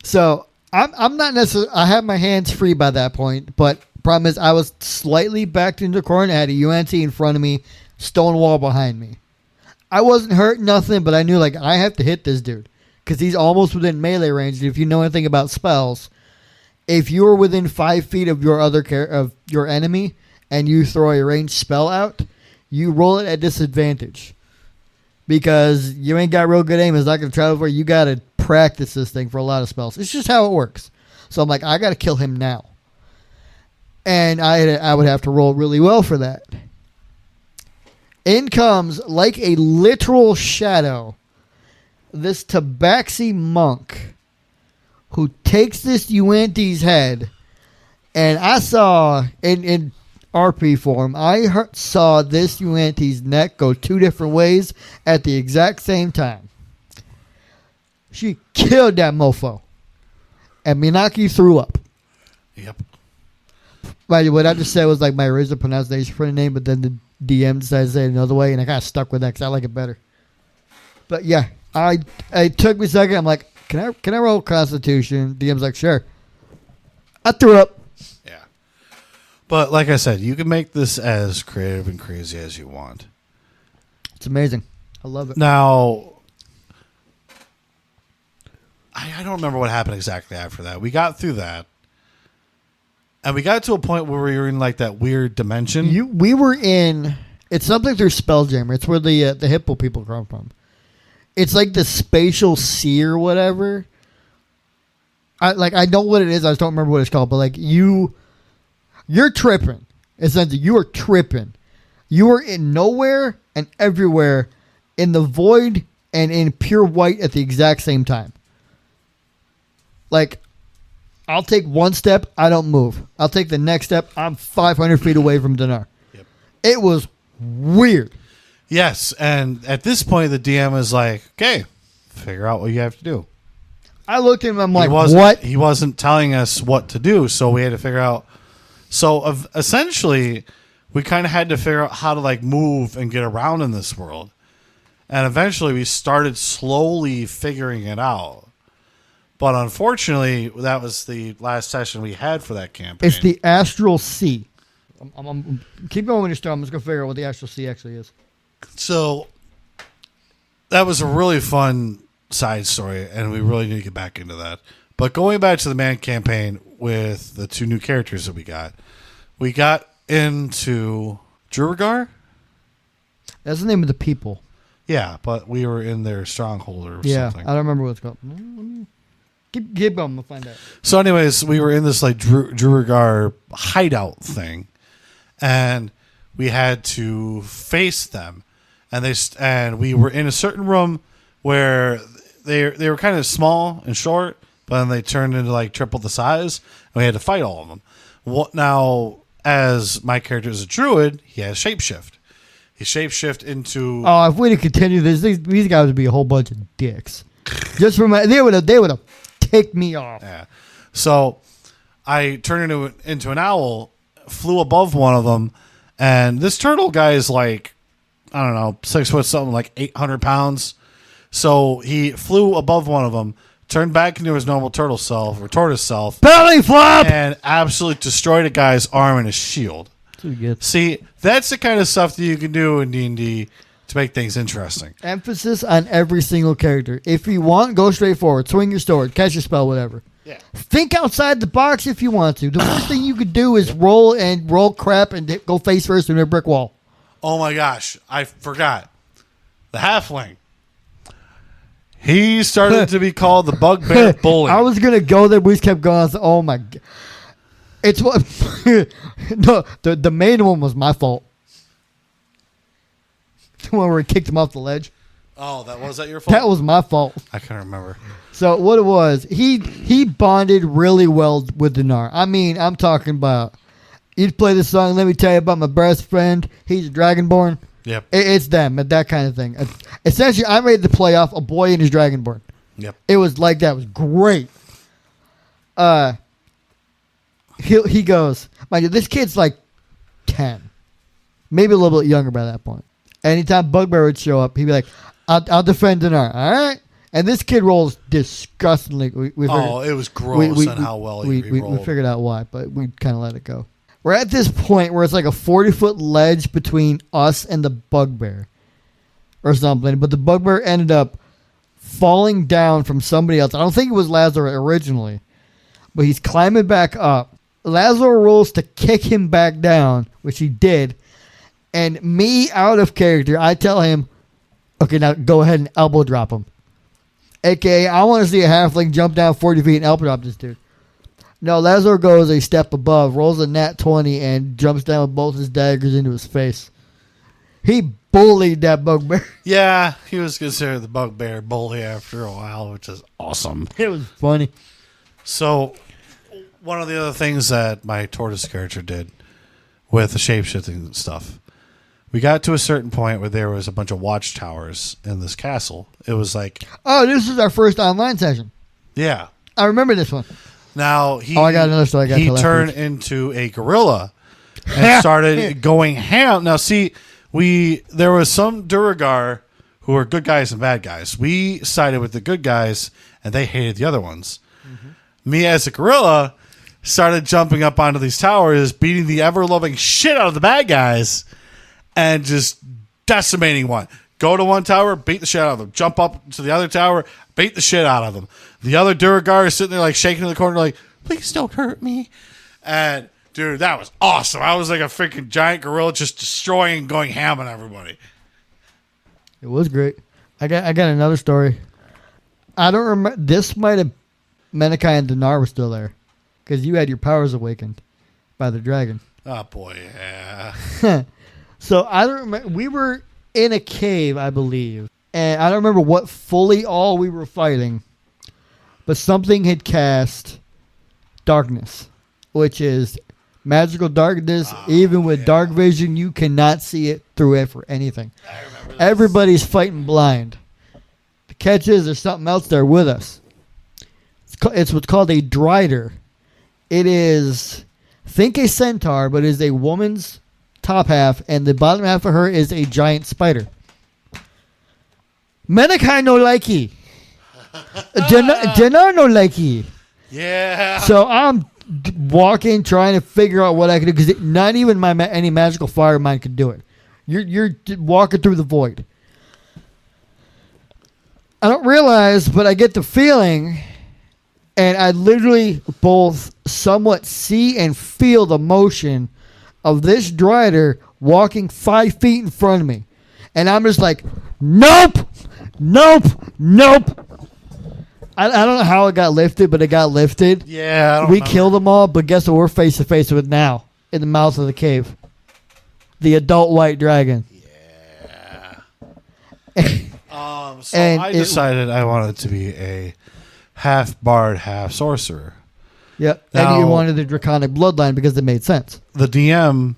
So I'm not necessarily. I had my hands free by that point, but problem is I was slightly backed into the corner. I had a UNT in front of me, stone wall behind me. I wasn't hurt, nothing, but I knew like I have to hit this dude because he's almost within melee range. If you know anything about spells, if you're within 5 feet of your enemy and you throw a ranged spell out, you roll it at disadvantage because you ain't got real good aim. It's not going to travel for you. You got to practice this thing for a lot of spells. It's just how it works. So I'm like, I got to kill him now, and I would have to roll really well for that. In comes, like a literal shadow, this Tabaxi monk who takes this UNT's head, and I saw in RP form, I saw this UNT's neck go 2 different ways at the exact same time. She killed that mofo. and Menaki threw up. Yep. Right, what I just said was like my original pronunciation for the name, but then the DM decided to say it another way, and I kind of stuck with that because I like it better. But yeah, it took me a second. I'm like, can I roll Constitution? DM's like, sure. I threw up. Yeah. But like I said, you can make this as creative and crazy as you want. It's amazing. I love it. Now, I don't remember what happened exactly after that. We got through that. And we got to a point where we were in like that weird dimension. We were in. It's something through Spelljammer. It's where the hippo people come from. It's like the spatial sea or whatever. I know what it is. I just don't remember what it's called. But like you're tripping. Essentially, you are tripping. You are in nowhere and everywhere, in the void and in pure white at the exact same time. Like, I'll take one step, I don't move. I'll take the next step, I'm 500 feet away from Dinar. Yep. It was weird. Yes, and at this point, the DM is like, okay, figure out what you have to do. I looked at him, I'm like, what? He wasn't telling us what to do, so we had to figure out. So essentially, we kind of had to figure out how to like move and get around in this world. And eventually, we started slowly figuring it out. But unfortunately, that was the last session we had for that campaign. It's the Astral Sea. Keep going when you're starting. I'm just going to figure out what the Astral Sea actually is. So that was a really fun side story, and we really need to get back into that. But going back to the man campaign with the two new characters that we got into Druigar. That's the name of the people. Yeah, but we were in their stronghold or something. Yeah, I don't remember what it's called. Keep going, we'll find out. So anyways, we were in this like Druigar hideout thing, and we had to face them. And we were in a certain room where they were kind of small and short, but then they turned into like triple the size, and we had to fight all of them. Now, as my character is a druid, he has shapeshift. He shapeshift into. Oh, if we had continued this, these guys would be a whole bunch of dicks. Just from they would have ticked me off. Yeah. So I turned into an owl, flew above one of them, and this turtle guy is like, I don't know, 6 foot something, like 800 pounds. So he flew above one of them, turned back into his normal turtle self or tortoise self, belly flop, and absolutely destroyed a guy's arm and his shield. See, that's the kind of stuff that you can do in D&D to make things interesting. Emphasis on every single character. If you want, go straight forward. Swing your sword, catch your spell, whatever. Yeah. Think outside the box if you want to. The worst thing you could do is roll crap and go face first into a brick wall. Oh my gosh, I forgot. The halfling. He started to be called the Bugbear Bully. I was gonna go there, but we just kept going. I was like, oh my god. It's what no, the main one was my fault. The one where we kicked him off the ledge. Oh, was that your fault? That was my fault. I can't remember. So what it was, he bonded really well with Dinar. I mean, I'm talking about, you'd play this song, let me tell you about my best friend. He's Dragonborn. Yep. It's them, that kind of thing. Essentially, I'm ready to play off a boy and his Dragonborn. Yep. It was like that. It was great. He goes, mind you, this kid's like 10. Maybe a little bit younger by that point. Anytime Bugbear would show up, he'd be like, I'll defend Dinar. All right? And this kid rolls disgustingly. It was gross on how well he rolled. We figured out why, but we kind of let it go. We're at this point where it's like a 40-foot ledge between us and the Bugbear or something. But the Bugbear ended up falling down from somebody else. I don't think it was Lazaro originally, but he's climbing back up. Lazaro rolls to kick him back down, which he did. And me, out of character, I tell him, okay, now go ahead and elbow drop him. AKA, I want to see a halfling jump down 40 feet and elbow drop this dude. No, Lazaro goes a step above, rolls a nat 20, and jumps down with both his daggers into his face. He bullied that Bugbear. Yeah, he was considered the Bugbear Bully after a while, which is awesome. It was funny. So, one of the other things that my tortoise character did with the shape-shifting stuff, we got to a certain point where there was a bunch of watchtowers in this castle. It was like... Oh, this is our first online session. Yeah. I remember this one. Now he I got another story I got to he tell turned afterwards. into a gorilla and started going ham. Now see, there was some Duragar who were good guys and bad guys. We sided with the good guys and they hated the other ones. Mm-hmm. Me as a gorilla started jumping up onto these towers, beating the ever-loving shit out of the bad guys and just decimating one. Go to one tower, beat the shit out of them. Jump up to the other tower, beat the shit out of them. The other Duragar is sitting there like shaking in the corner like, please don't hurt me. And dude, that was awesome. I was like a freaking giant gorilla just destroying and going ham on everybody. It was great. I got another story. I don't remember. This might have Menaki and Dinar were still there because you had your powers awakened by the dragon. Oh boy, yeah. So I don't remember. We were in a cave, I believe, and I don't remember what fully all we were fighting, but something had cast darkness, which is magical darkness. Even with dark vision, you cannot see it through it for anything. I remember this. Everybody's fighting blind. The catch is there's something else there with us. It's what's called a drider. It is, think a centaur, but is a woman's top half, and the bottom half of her is a giant spider. Menaki no likey. Dinar no likey. Yeah. So I'm walking, trying to figure out what I could do, because not even any magical fire of mine could do it. You're walking through the void. I don't realize, but I get the feeling, and I literally both somewhat see and feel the motion of this drider walking 5 feet in front of me. And I'm just like, nope, nope, nope. I don't know how it got lifted, but it got lifted. Yeah, I don't We remember. killed them all, but guess what we're face to face with now in the mouth of the cave? The adult white dragon. So And I decided I wanted to be a half bard, half sorcerer. Yep. Now- And you wanted the draconic bloodline because it made sense. The DM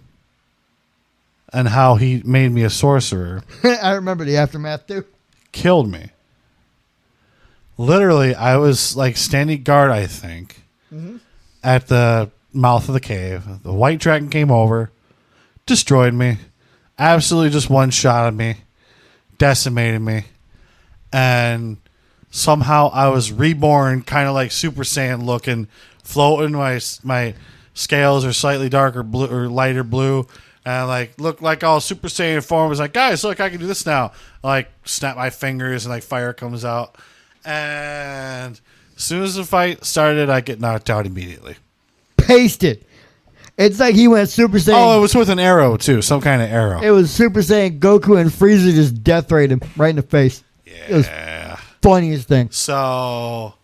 and how he made me a sorcerer I remember the aftermath too. killed me. Literally, I was like standing guard, I think, at the mouth of the cave. The white dragon came over, destroyed me, absolutely just one shot at me, decimated me, and somehow I was reborn, kind of like Super Saiyan looking, floating. My scales are slightly darker blue or lighter blue, and I like look like all Super Saiyan form. I was like, guys, look, I can do this now. I like snap my fingers and like fire comes out. And as soon as the fight started, I get knocked out immediately. Pasted. It's like he went Super Saiyan. Oh, it was with an arrow, too. Some kind of arrow. It was Super Saiyan Goku and Frieza just death rate him right in the face. It was Yeah. funniest thing. So,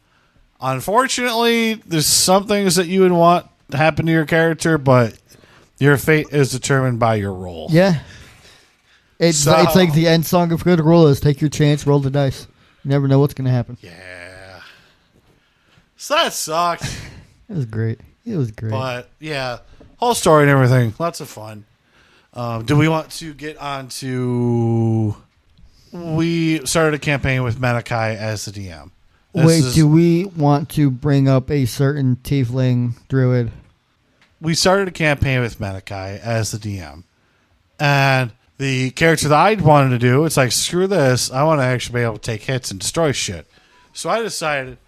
unfortunately, there's some things that you would want to happen to your character, but your fate is determined by your roll. Yeah. It's like the end song of Critical Role is take your chance, roll the dice. You never know what's going to happen. Yeah. So that sucked. It was great. It was great. But, yeah, whole story and everything. Lots of fun. Do we want to get on to... We started a campaign with Menaki as the DM. Do we want to bring up a certain tiefling druid? We started a campaign with Menaki as the DM. And the character that I wanted to do, it's like, screw this. I want to actually be able to take hits and destroy shit. So I decided...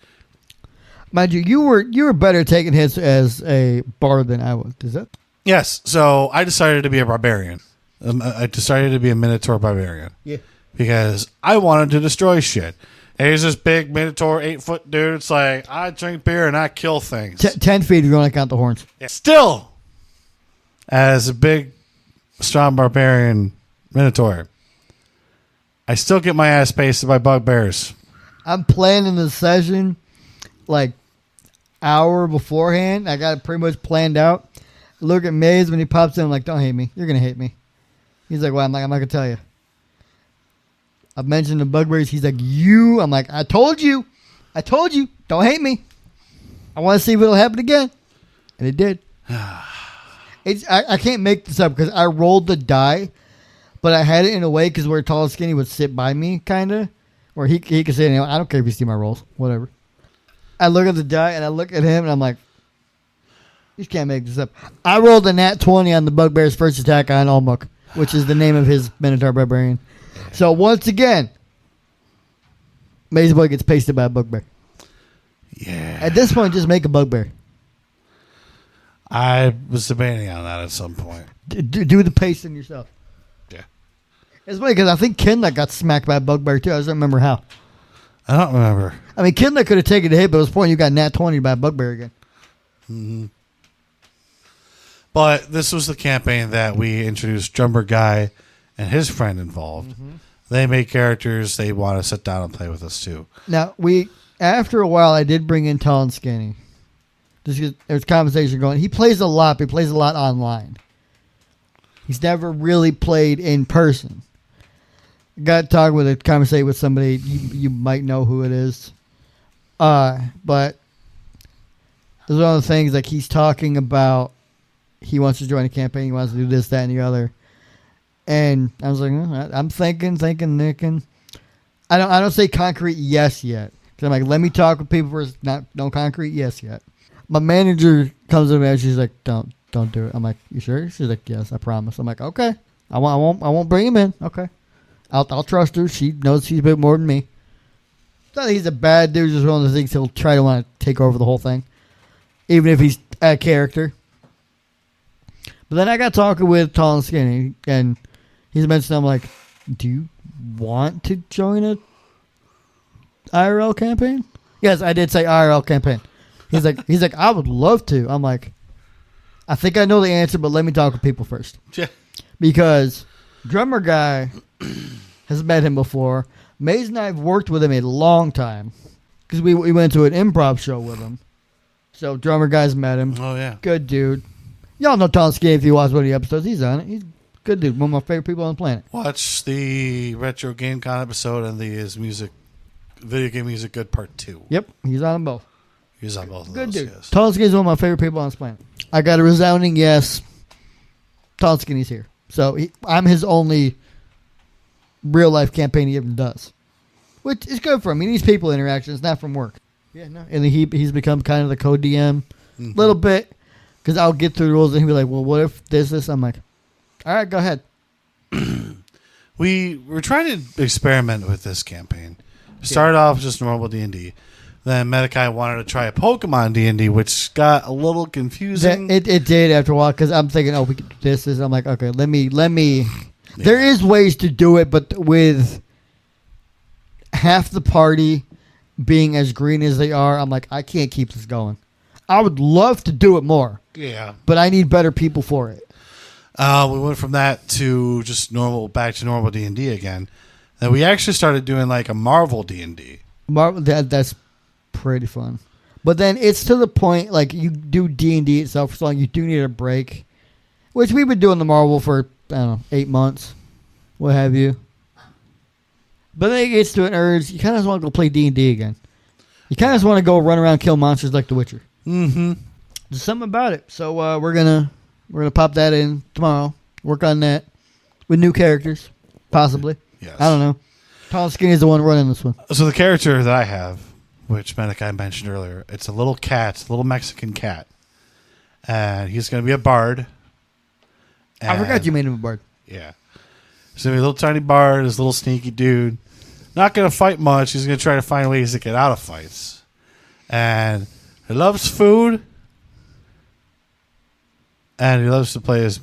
Mind you, you were better taking hits as a bard than I was. Is that? Yes. So I decided to be a barbarian. I decided to be a Minotaur barbarian. Yeah. Because I wanted to destroy shit. And he's this big Minotaur, 8-foot dude. It's like, I drink beer and I kill things. 10 feet if you want to count the horns. Yeah. Still, as a big, strong barbarian Minotaur, I still get my ass pasted by bugbears. I'm planning the session like hour beforehand. I got it pretty much planned out. Look at Maze when he pops in. I'm like, don't hate me. You're going to hate me. He's like, well, I'm not going to tell you. I've mentioned the bugbears. He's like, you. I'm like, I told you. Don't hate me. I want to see if it'll happen again. And it did. I can't make this up because I rolled the die, but I had it in a way because where Tall and Skinny would sit by me, kind of. Where he could say, I don't care if you see my rolls. Whatever. I look at the die and I look at him and I'm like, you can't make this up. I rolled a nat 20 on the Bugbear's first attack on Olmuk, which is the name of his Minotaur Barbarian. So once again, Mayesboy gets pasted by a Bugbear. Yeah. At this point, just make a Bugbear. I was debating on that at some point. Do the pasting yourself. Yeah. It's funny because I think Kindle got smacked by a Bugbear too. I just don't remember how. I don't remember. I mean, Kindle could have taken a hit, but at this point, you got nat 20 by a Bugbear again. Mm-hmm. But this was the campaign that we introduced Drummer Guy and his friend involved. Mm-hmm. They made characters. They want to sit down and play with us too. Now, after a while, I did bring in Tall and Skinny. Just 'cause there's conversation going. He plays a lot, but he plays a lot online. He's never really played in person. Got to conversate with somebody. You might know who it is. But there's one of the things like he's talking about. He wants to join a campaign. He wants to do this, that, and the other. And I was like, I'm thinking. I don't say concrete yes yet. Cause I'm like, let me talk with people first. No concrete yes yet. My manager comes to me and she's like, don't do it. I'm like, you sure? She's like, yes, I promise. I'm like, okay. I won't bring him in. Okay. I'll trust her. She knows she's a bit more than me. It's not that he's a bad dude. Just one of the things he'll try to want to take over the whole thing, even if he's a character. But then I got talking with Tall and Skinny, and he's mentioned, I'm like, do you want to join a IRL campaign? Yes, I did say IRL campaign. He's like, I would love to. I'm like, I think I know the answer, but let me talk with people first. Yeah. Because Drummer Guy has met him before. Maze and I have worked with him a long time because we went to an improv show with him. So Drummer Guy's met him. Oh, yeah. Good dude. Y'all know Tall and Skinny if you watch one of the episodes. He's on it. He's a good dude. One of my favorite people on the planet. Watch the Retro Game Con episode and his video game music good part 2. Yep, he's on them both. He's on both of Good those, dude. yes. Tall and Skinny's one of my favorite people on this planet. I got a resounding yes. Tall and Skinny's here. So I'm his only real life campaign he even does. Which is good for him. He needs people interaction. It's not from work. Yeah, no. And he's become kind of the co-DM a little bit. Because I'll get through the rules and he'll be like, well, what if this? I'm like, all right, go ahead. We were trying to experiment with this campaign. Started off just normal D&D. Then Menaki wanted to try a Pokemon D&D, which got a little confusing. It did after a while because I'm thinking, we could do this. I'm like, okay, let me. Yeah. There is ways to do it, but with half the party being as green as they are, I'm like, I can't keep this going. I would love to do it more. Yeah. But I need better people for it. We went from that to just back to normal D&D again. Then we actually started doing like a Marvel D&D. Marvel, that's pretty fun. But then it's to the point, like, you do D&D itself for so long, you do need a break. Which we've been doing the Marvel for, 8 months. What have you. But then it gets to an urge, you kind of just want to go play D&D again. You kind of just want to go run around kill monsters like The Witcher. Mm-hmm. There's something about it. So we're gonna pop that in tomorrow. Work on that with new characters, possibly. Yes. I don't know. Tall and Skinny is the one running this one. So the character that I have, which Menaki mentioned earlier, it's a little cat, a little Mexican cat, and he's going to be a bard. I forgot you made him a bard. Yeah. He's going to be a little tiny bard, this little sneaky dude. Not going to fight much. He's going to try to find ways to get out of fights. And he loves food. And he loves to play his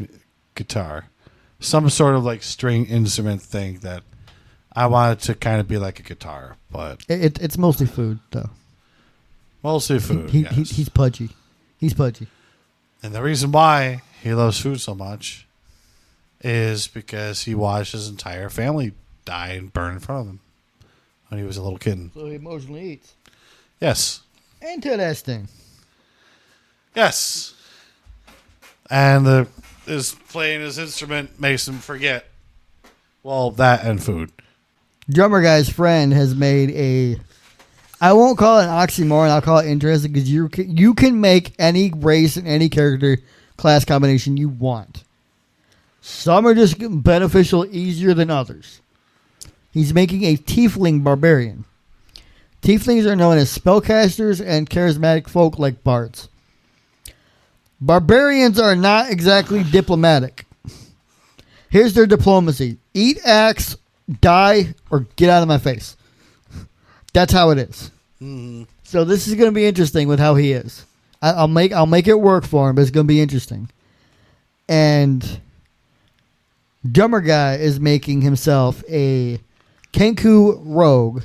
guitar. Some sort of like string instrument thing that I wanted to kind of be like a guitar. But it's mostly food, though. Mostly food, yes. He's pudgy. He's pudgy. And the reason why he loves food so much is because he watched his entire family die and burn in front of him when he was a little kid. So he emotionally eats. Yes. Interesting. Yes. And playing his instrument makes him forget, well, that and food. Drummer Guy's friend has made I won't call it an oxymoron, I'll call it interesting, because you can make any race and any character class combination you want. Some are just beneficial easier than others. He's making a tiefling barbarian. Tieflings are known as spellcasters and charismatic folk like bards. Barbarians are not exactly diplomatic. Here's their diplomacy. Eat axe, die, or get out of my face. That's how it is. Mm. So this is going to be interesting with how he is. I'll make it work for him, but it's going to be interesting. And Drummer Guy is making himself a Kenku rogue.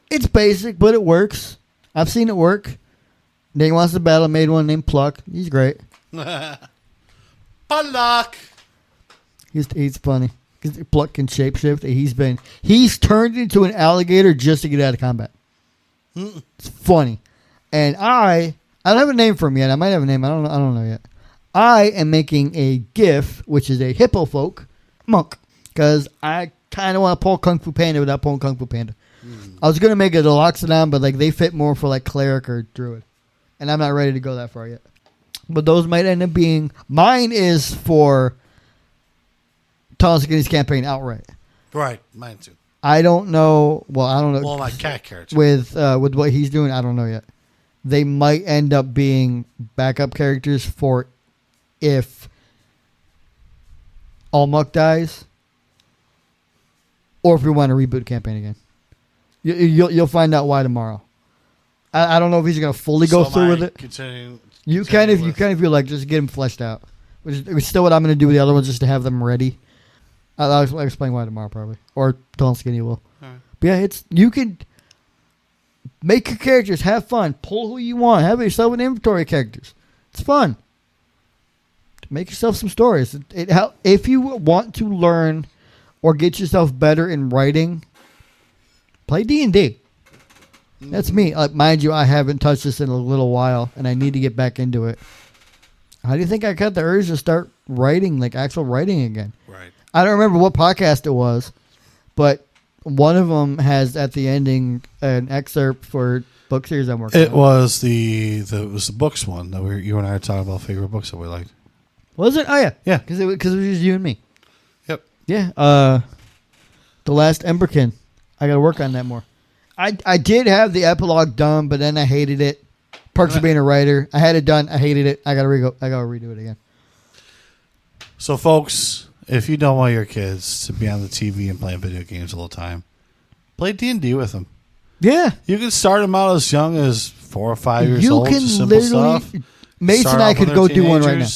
It's basic, but it works. I've seen it work. Nate Wants to Battle made one named Pluck. He's great. Pluck. He's funny. Pluck can shapeshift. He's turned into an alligator just to get out of combat. It's funny. And I don't have a name for him yet. I might have a name. I don't know yet. I am making a GIF, which is a hippo folk monk, because I kind of want to pull Kung Fu Panda without pulling Kung Fu Panda. I was gonna make a Deloxodon, but like they fit more for like cleric or druid, and I'm not ready to go that far yet. But those might end up being mine. Is for Tall Skinny's campaign outright. Right, mine too. I don't know. Well, I don't know. Well, my cat character with what he's doing, I don't know yet. They might end up being backup characters for if Almuk dies, or if we want to reboot the campaign again. You'll find out why tomorrow. I don't know if he's going to fully go through with it. You can if you like, just get him fleshed out. Which is still what I'm going to do with the other ones, just to have them ready. I'll explain why tomorrow probably, or Tall and Skinny will. Right. But yeah, you can make your characters, have fun, pull who you want, have yourself an inventory of characters. It's fun. Make yourself some stories. If you want to learn or get yourself better in writing, play D&D. That's me. Mind you, I haven't touched this in a little while, and I need to get back into it. How do you think I got the urge to start writing, like actual writing again? Right. I don't remember what podcast it was, but one of them has at the ending an excerpt for book series I'm working on. It was the books one that you and I were talking about favorite books that we liked. Was it? Oh yeah, yeah. Because it was just you and me. Yep. Yeah. The Last Emberkin. I got to work on that more. I did have the epilogue done, but then I hated it. Perks of being a writer. I had it done. I hated it. I got to redo it again. So, folks, if you don't want your kids to be on the TV and playing video games all the time, play D&D with them. Yeah. You can start them out as young as 4 or 5 years old. You can literally. Mason and I could go do one right now.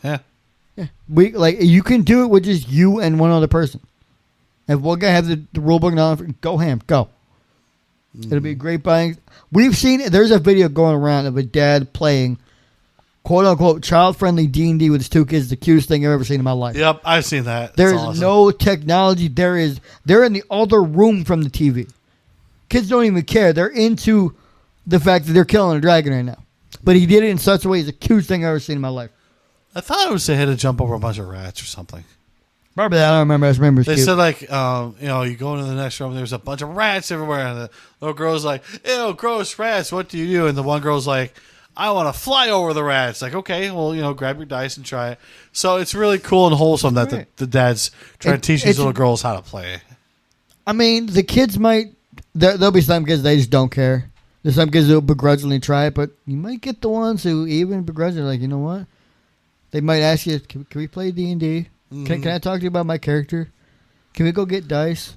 Yeah. Yeah. You can do it with just you and one other person. If one guy has the rule book now, go ham. Go. It'll be great buying. We've seen it. There's a video going around of a dad playing quote unquote child friendly D&D with his 2 kids. The cutest thing I've ever seen in my life. Yep, I've seen that. There's awesome. No technology. They're in the other room from the TV. Kids don't even care. They're into the fact that they're killing a dragon right now. But he did it in such a way. It's the cutest thing I've ever seen in my life. I thought it was they had to jump over a bunch of rats or something. Probably that. I don't remember. I just remember they said like, you go into the next room, there's a bunch of rats everywhere, and the little girl's like, ew, gross rats, what do you do? And the one girl's like, I want to fly over the rats. Like, okay, well, grab your dice and try it. So it's really cool and wholesome that the dad's trying to teach these little girls how to play. I mean, the kids might, there'll be some kids, they just don't care. There's some kids who will begrudgingly try it, but you might get the ones who even begrudgingly, like, you know what? They might ask you, can we play D&D? Can I talk to you about my character? Can we go get dice?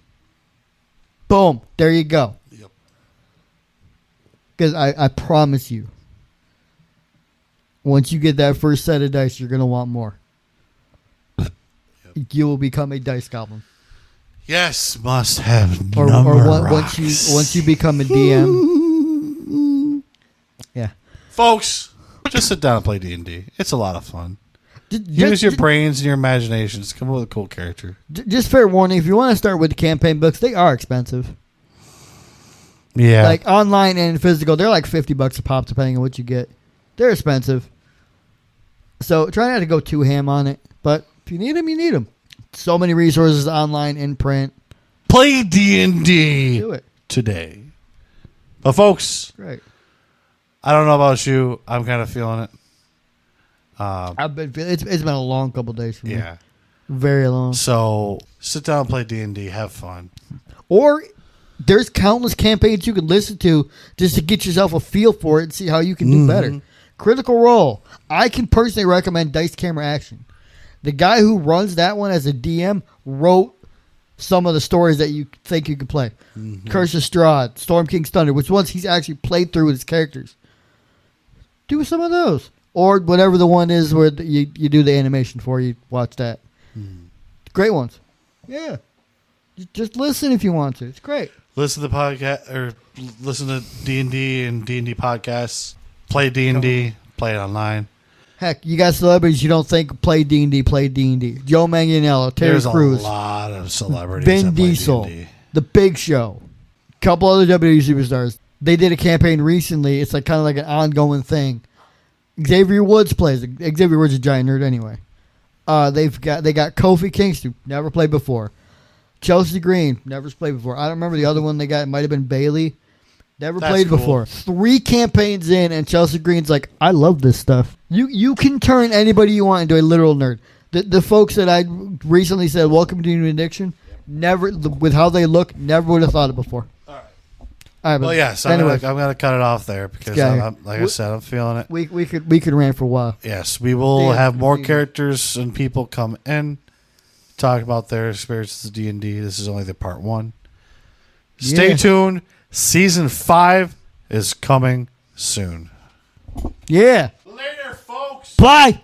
Boom. There you go. Yep. Because I promise you, once you get that first set of dice, you're going to want more. Yep. You will become a dice goblin. Yes, must have or once you become a DM. Yeah. Folks, just sit down and play D&D. It's a lot of fun. Use your brains and your imaginations. Come up with a cool character. Just fair warning, if you want to start with the campaign books, they are expensive. Yeah. Like online and physical, they're like $50 a pop depending on what you get. They're expensive. So try not to go too ham on it. But if you need them, you need them. So many resources online, in print. Play D&D. Do it. Today. But folks. Right. I don't know about you. I'm kind of feeling it. It's been a long couple of days for me. Yeah. Very long. So sit down and play D&D. Have fun. Or There's countless campaigns you can listen to just to get yourself a feel for it and see how you can do better. Critical Role. I can personally recommend Dice Camera Action. The guy who runs that one as a DM wrote some of the stories that you think you could play. Curse of Strahd, Storm King's Thunder, which ones he's actually played through with his characters. Do some of those. Or whatever the one is where you do the animation for, you watch that. Great ones. Yeah. Just listen if you want to. It's great. Listen to the podcast or listen to D&D and D&D podcasts. Play D&D. Play it online. Heck, you got celebrities you don't think play D&D, play D&D. Joe Manganiello, Terry There's Crews. a lot of celebrities Ben that play Diesel. D&D. The Big Show. Couple other WWE superstars. They did a campaign recently. It's like kind of like an ongoing thing. Xavier Woods plays. Xavier Woods is a giant nerd anyway. They got Kofi Kingston, never played before. Chelsea Green, never played before. I don't remember the other one they got. It might have been Bailey. Never played cool. before. 3 campaigns in, and Chelsea Green's like, I love this stuff. You can turn anybody you want into a literal nerd. The folks that I recently said, welcome to New Addiction, never, with how they look, never would have thought it before. All right. Well, yes, anyway, I'm gonna cut it off there because, like I said, I'm feeling it. We could rant for a while. Yes, we will have more characters and people come in, talk about their experiences with D&D. This is only the part 1. Stay tuned. Season 5 is coming soon. Yeah. Later, folks. Bye.